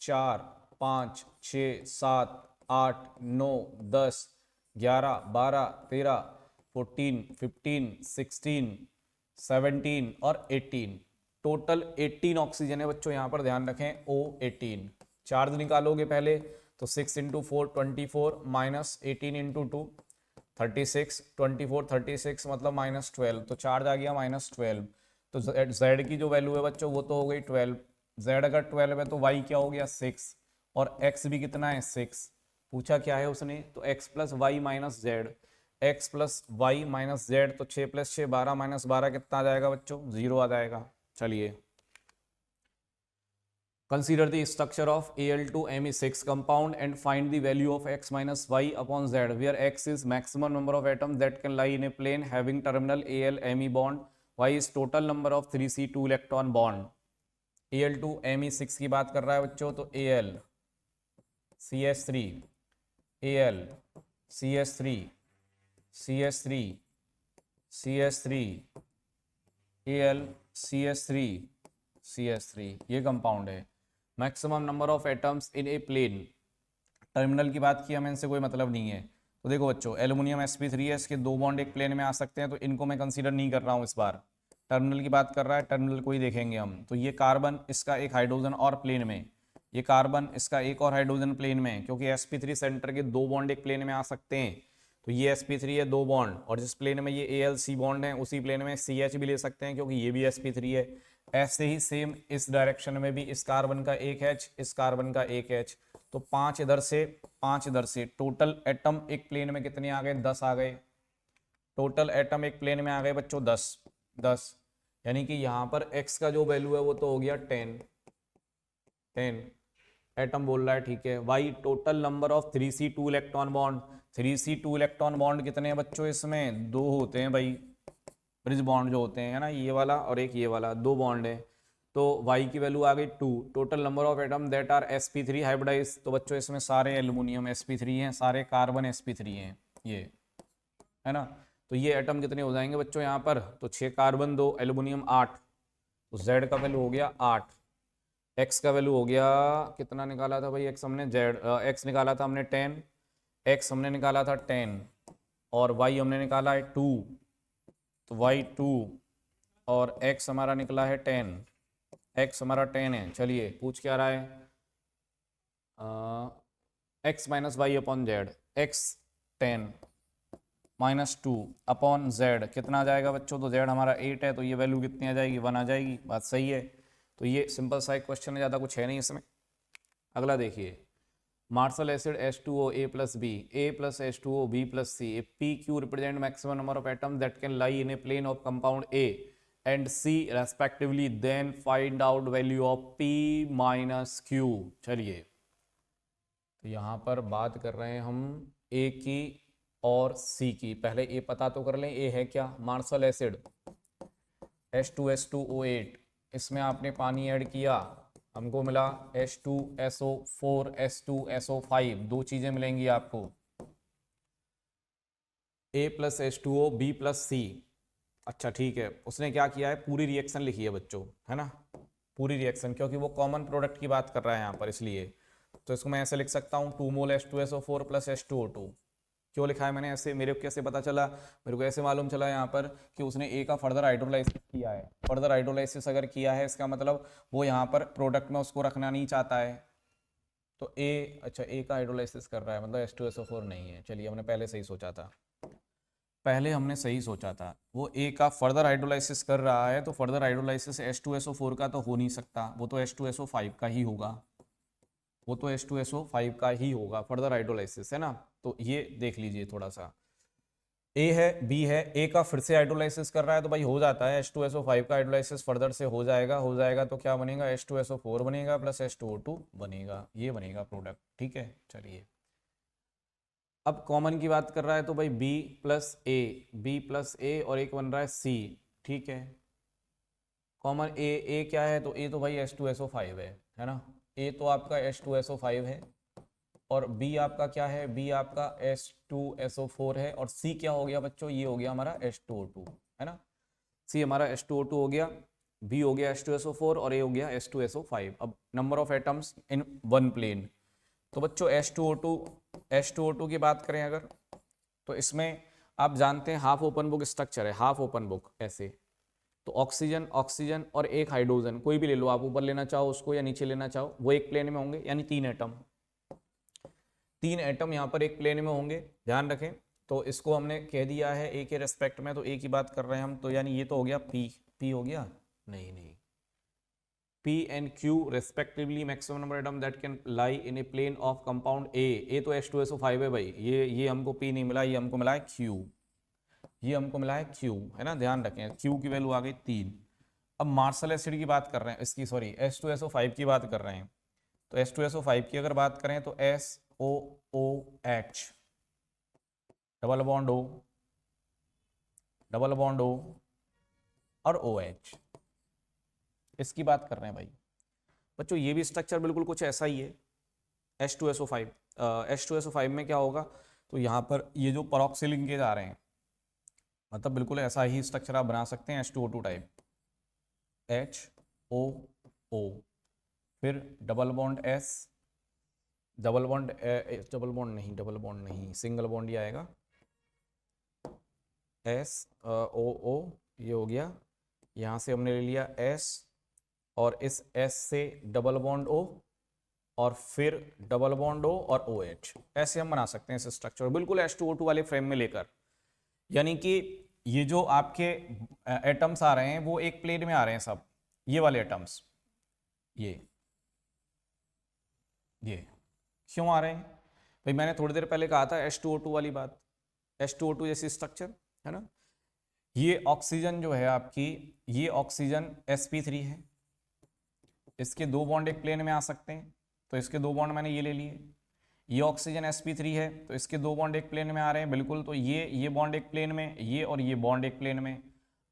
4 5 6 7 8, 9, 10, 11, 12, 13, 14, 15, 16, 17 और 18, टोटल 18 ऑक्सीजन है बच्चों। यहाँ पर ध्यान रखें O18। चार्ज निकालोगे पहले तो 6 इंटू 4 24 माइनस 18 इंटू 2 36, 24 36 मतलब -12, तो चार्ज आ गया -12। तो z की जो वैल्यू है बच्चों वो तो हो गई 12। z अगर 12 है तो y क्या हो गया 6, और x भी कितना है 6। पूछा क्या है उसने, तो x plus y minus z, x plus y minus z, तो 6 प्लस 6 12 माइनस 12 कितना आ जाएगा बच्चों, 0 आ जाएगा। चलिए, consider the structure of Al2Me6 compound and find the value of x minus y upon z, where x is maximum number of atoms that can lie in a plane having terminal Al-Me bond, y is total number of 3c2 electron bond। Al2Me6 की बात कर रहा है बच्चों, तो Al CH3 Al CH3 CH3 CH3 Al CH3 CH3, ये compound है। Maximum number of atoms in a plane, terminal की बात की हमें, इनसे कोई मतलब नहीं है। तो देखो बच्चों, एल्यूमिनियम sp3 है, इसके 2 बॉन्ड एक प्लेन में आ सकते हैं, तो इनको मैं कंसीडर नहीं कर रहा हूँ इस बार। टर्मिनल की बात कर रहा है, टर्मिनल को ही देखेंगे हम। तो ये कार्बन, इसका एक हाइड्रोजन और प्लेन में, ये कार्बन, इसका एक और हाइड्रोजन प्लेन में, क्योंकि sp3 सेंटर के 2 बॉन्ड एक प्लेन में आ सकते हैं। तो ये sp3 है 2 बॉन्ड, और जिस प्लेन में ये AlC बॉन्ड है उसी प्लेन में CH भी ले सकते हैं, क्योंकि ये भी sp3 है। ऐसे ही सेम इस डायरेक्शन में भी इस कार्बन का एक H, इस कार्बन का एक H, तो 5 इधर से 5 इधर से, टोटल एटम एक प्लेन में कितने आ गए, 10 आ गए। टोटल एटम एक प्लेन में आ गए बच्चों 10। यानी कि यहाँ पर x का जो वैल्यू है वो तो हो गया 10 एटम बोल रहा है, ठीक है। y total number of 3c2 electron bond, 3c2 electron bond कितने हैं बच्चों, इसमें 2 होते हैं भाई, ब्रिज बॉन्ड जो होते हैं, है ना, ये वाला और एक ये वाला, 2 बॉन्ड है। तो y की वैल्यू आ गई 2। Total number of atom that are sp3 hybridize, तो बच्चों इसमें सारे एल्यूमिनियम sp3 हैं, सारे कार्बन sp3 हैं, ये है ना। तो ये एटम कितने हो जाएंगे बच्चों यहाँ पर, तो 6 कार्बन 2 एल्यूमिनियम 8, तो z का वैल्यू हो गया 8। x का वैल्यू हो गया, कितना निकाला था भाई x हमने, x निकाला था हमने 10, x हमने निकाला था 10, और y हमने निकाला है 2, तो y 2, और x हमारा निकला है 10, x हमारा 10 है। चलिए, पूछ क्या रहा है, x minus y upon z, x 10 minus 2 upon z कितना आ जाएगा बच्चों, तो z हमारा 8 है, तो ये वैल्यू कितनी आ जाएगी, 1 आ जाएगी। बात सही है। तो ये सिंपल सा एक क्वेश्चन है, ज़्यादा कुछ है नहीं इसमें। अगला देखिए, Marshall acid H2O A plus B, A plus H2O B plus C, if PQ represent maximum number of atoms that can lie in a plane of compound A and C respectively, then find out value of P minus Q। चलिए, तो यहाँ पर बात कर रहे हैं हम A की और C की। पहले A पता तो कर लें, A है क्या, मार्शल एसिड H2H2O8, इसमें आपने पानी ऐड किया, हमको मिला H2SO4 H2SO5, 2 चीजें मिलेंगी आपको, A plus H2O B plus C। अच्छा ठीक है, उसने क्या किया है, पूरी रिएक्शन लिखी है बच्चों, है ना, पूरी रिएक्शन, क्योंकि वो कॉमन प्रोडक्ट की बात कर रहा है यहाँ पर, इसलिए। तो इसको मैं ऐसे लिख सकता हूँ 2 मोल H2SO4 प्लस H2O2। क्यों लिखा है मैंने ऐसे, मेरे को कैसे पता चला, मेरे को ऐसे मालूम चला यहाँ पर कि उसने ए का फर्दर हाइड्रोलाइसिस किया है। फर्दर हाइड्रोलाइसिस अगर किया है, इसका मतलब वो यहाँ पर प्रोडक्ट में उसको रखना नहीं चाहता है। तो ए, अच्छा ए का हाइड्रोलाइसिस कर रहा है, मतलब H2SO4 नहीं है। चलिए, हमने पहले सही सोचा था, पहले हमने सही सोचा था, वो ए का फर्दर हाइड्रोलाइसिस कर रहा है, तो फर्दर हाइड्रोलाइसिस H2SO4 का तो हो नहीं सकता, वो तो H2SO5 का ही होगा, वो तो H2SO5 का ही होगा, फर्दर हाइड्रोलाइसिस, है ना। तो ये देख लीजिए थोड़ा सा, ए है बी है, ए का फिर से हाइड्रोलाइसिस कर रहा है, तो भाई हो जाता है, H2SO5 का हाइड्रोलाइसिस फर्दर से हो जाएगा तो क्या बनेगा, H2SO4 बनेगा प्लस H2O2 बनेगा, ये बनेगा प्रोडक्ट, ठीक है। चलिए, अब कॉमन की बात कर रहा है, तो भाई B प्लस ए और एक बन रहा है C, ठीक है। कॉमन ए क्या है, तो ए तो भाई H2SO5 है ना, ए तो आपका H2SO5 है, और B आपका क्या है, B आपका H2SO4 है, और C क्या हो गया बच्चों, ये हो गया हमारा H2O2, है ना। C हमारा H2O2 हो गया, B हो गया H2SO4 और A हो गया H2SO5। अब number of atoms in one plane, तो बच्चों H2O2 H2O2 की बात करें अगर, तो इसमें आप जानते हैं हाफ ओपन बुक स्ट्रक्चर है, हाफ ओपन बुक ऐसे। तो ऑक्सीजन ऑक्सीजन और एक हाइड्रोजन, कोई भी ले लो आप, ऊपर लेना चाहो उसको या नीचे लेना चाहो, वो एक प्लेन में होंगे, यानी 3 एटम, 3 एटम यहाँ पर एक प्लेन में होंगे, ध्यान रखें। तो इसको हमने कह दिया है ए के रेस्पेक्ट में, तो ए की बात कर रहे हैं हम, तो यानी ये तो हो गया पी हो गया, नहीं, P and Q respectively maximum number atom that can lie in a plane of compound A तो H2SO5 है भाई, ये हमको P नहीं मिला, ये हमको मिला है Q, ये हमको मिला है Q, है ना, ध्यान रखें Q की वैल्यू आ गई 3। अब मार्शल एसिड की बात कर रहे हैं, इसकी सॉरी H2SO5 की बात कर रहे हैं, तो H2SO5 की अगर बात करें तो SOOH डबल बॉन्ड O और OH, इसकी बात कर रहे हैं भाई। बच्चों ये भी स्ट्रक्चर बिल्कुल कुछ ऐसा ही है, H2SO5 में क्या होगा, तो यहाँ पर ये जो परऑक्सी लिंकेज आ रहे हैं, मतलब बिल्कुल ऐसा ही स्ट्रक्चर आप बना सकते हैं H2O2 टाइप, HOO, फिर डबल बॉन्ड नहीं, सिंगल बॉन्ड ही आएगा, SOO, ये हो गया, यहाँ से हमने ले लिया S, और इस S से डबल बॉन्ड O, और फिर डबल बॉन्ड O और OH, ऐसे हम बना सकते हैं इस स्ट्रक्चर बिल्कुल H2O2 वाले फ्रेम में लेकर। यानी कि ये जो आपके एटम्स आ रहे हैं वो एक प्लेन में आ रहे हैं सब, ये वाले एटम्स, ये क्यों आ रहे हैं भाई, मैंने थोड़ी देर पहले कहा था H2O2 वाली बात, H2O2 जैसी स्ट्रक्चर है ना। ये ऑक्सीजन जो है आपकी, ये ऑक्सीजन sp3 है, इसके 2 बॉन्ड एक प्लेन में आ सकते हैं, तो इसके 2 बॉन्ड मैंने ये ले लिए। ये ऑक्सीजन sp3 है, तो इसके 2 बॉन्ड एक प्लेन में आ रहे हैं बिल्कुल, तो ये बॉन्ड एक प्लेन में, ये और ये बॉन्ड एक प्लेन में।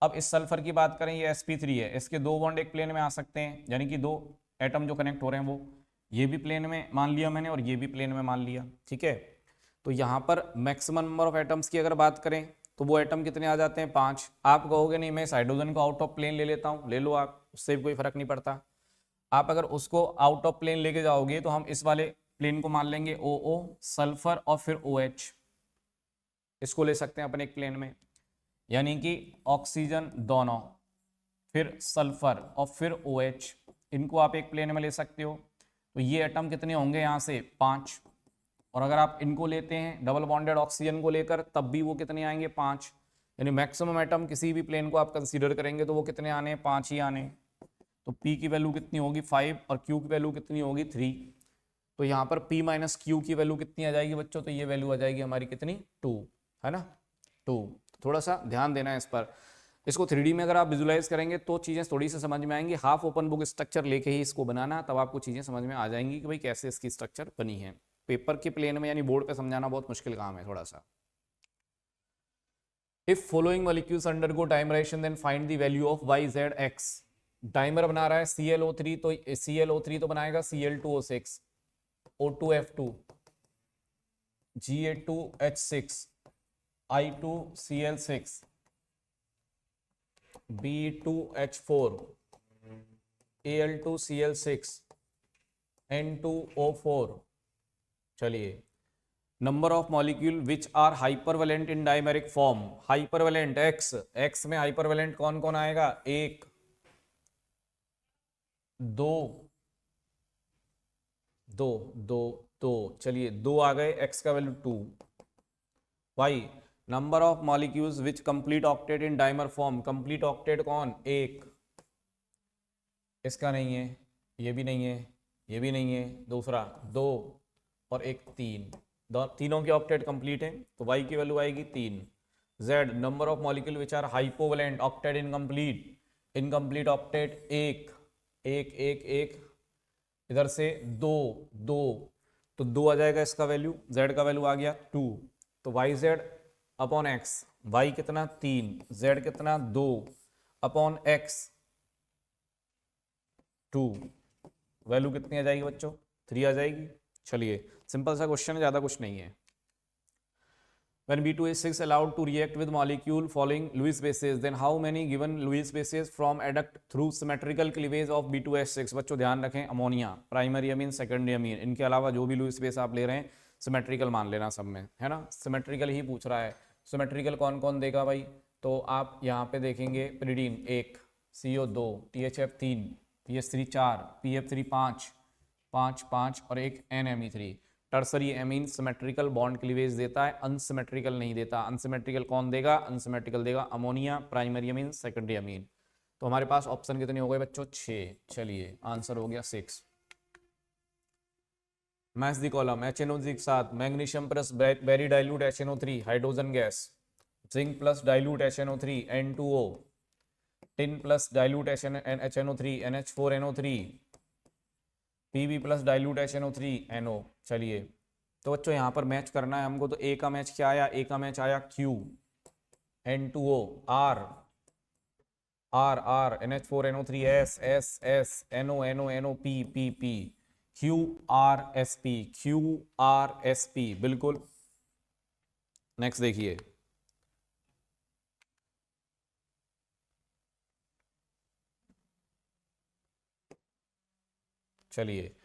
अब इस सल्फर की बात करें, ये sp3 है, इसके 2 बॉन्ड एक प्लेन में आ सकते हैं, यानी कि 2 एटम जो कनेक्ट हो रहे हैं वो ये भी प्लेन में मान लिया मैंने और ये भी प्लेन में मान लिया, ठीक है। तो यहाँ पर मैक्सिमम नंबर ऑफ एटम्स की अगर बात करें तो वो एटम कितने आ जाते हैं, 5। आप कहोगे नहीं मैं इस हाइड्रोजन को आउट ऑफ प्लेन ले लेता हूँ, ले लो आप, उससे भी कोई फर्क नहीं पड़ता। आप अगर उसको आउट ऑफ प्लेन लेके जाओगे तो हम इस वाले प्लेन को मान लेंगे OO, सल्फर और फिर OH, इसको ले सकते हैं अपन एक प्लेन में, यानी कि ऑक्सीजन दोनों, फिर सल्फर और फिर OH, इनको आप एक प्लेन में ले सकते हो। तो ये एटम कितने होंगे यहाँ से, 5, और अगर आप इनको लेते हैं डबल बॉन्डेड ऑक्सीजन को लेकर तब भी वो कितने आएंगे, 5, यानी मैक्सिमम एटम किसी भी प्लेन को आप कंसीडर करेंगे तो वो कितने आने, 5 ही आने। तो P की वैल्यू कितनी होगी, 5, और Q की वैल्यू कितनी होगी, 3। तो यहाँ पर P माइनस Q की वैल्यू कितनी आ जाएगी बच्चों, तो ये वैल्यू आ जाएगी हमारी कितनी, 2, है ना, 2। थोड़ा सा ध्यान देना है इस पर, इसको 3D में अगर आप विजुलाइज करेंगे तो चीज़ें थोड़ी सी समझ में आएंगी। हाफ ओपन बुक स्ट्रक्चर लेके ही इसको बनाना, तब आपको चीज़ें समझ में आ जाएंगी कि भाई कैसे इसकी स्ट्रक्चर बनी है। पेपर के प्लेन में यानी बोर्ड पे समझाना बहुत मुश्किल काम है थोड़ा सा। If following molecules undergo dimerisation then find the value of y z x। Dimer बना रहा है ClO3, तो ClO3 तो बनाएगा Cl2O6, O2F2, Ga2H6, I2Cl6, B2H4, Al2Cl6, N2O4। चलिए, number of molecule which are hypervalent in dimeric form, hypervalent x में हाइपरवेलेंट कौन कौन आएगा, 1, 2, चलिए 2 आ गए, x का value 2। y number of molecules which complete octet in dimer form, complete octet कौन, 1, इसका नहीं है, ये भी नहीं है, ये भी नहीं है, दूसरा 2 और एक 3, तीनों के ऑक्टेट कंप्लीट है, तो y की वैल्यू आएगी 3। z number of molecule which are hypovalent octet incomplete octet 1, इधर से 2, तो 2 आ जाएगा इसका वैल्यू, z का वैल्यू आ गया 2। तो yz अपॉन x, y कितना 3, z कितना 2 अपॉन x 2, वैल्यू कितनी आ जाएगी बच्चों, 3 आ जाएगी। चलिए सिंपल सा क्वेश्चन है, ज्यादा कुछ नहीं है। When B2H6 allowed to react with molecule following Lewis bases, then how many given Lewis bases from adduct through symmetrical cleavage of B2H6? बच्चों ध्यान रखें, ammonia primary amine, secondary amine, इनके अलावा जो भी लुईस बेस आप ले रहे हैं सिमेट्रिकल मान लेना सब में, है ना, सिमेट्रिकल ही पूछ रहा है। सिमेट्रिकल कौन कौन देगा भाई, तो आप यहाँ पे देखेंगे pyridine 1, CO 2, THF 3, PH3 4, PF3 5, 5 5 और एक NMe3। Tertiary amine symmetrical bond cleavage देता है, अनसिमेट्रिकल नहीं देता। अनसिमेट्रिकल कौन देगा, अनसिमेट्रिकल देगा ammonia, primary amine, secondary amine. तो हमारे पास ऑप्शन कितने हो गए बच्चों, 6। चलिए आंसर हो गया 6। मैच द कॉलम HNO के साथ magnesium plus very dilute HNO3 hydrogen gas, zinc plus dilute HNO3 N2O, tin plus dilute HNO3 NH4NO3, Pb plus dilute HNO3 NO। चलिए तो बच्चों यहाँ पर मैच करना है हमको, तो ए का मैच क्या आया, ए का मैच आया Q N2O R R R NH4NO3 S S S NO NO NO P P P QRSP QRSP बिल्कुल। नेक्स्ट देखिए, चलिए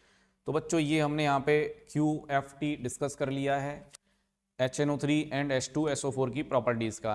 तो बच्चों ये हमने यहाँ पे QFT डिस्कस कर लिया है, HNO3 एंड H2SO4 की प्रॉपर्टीज का।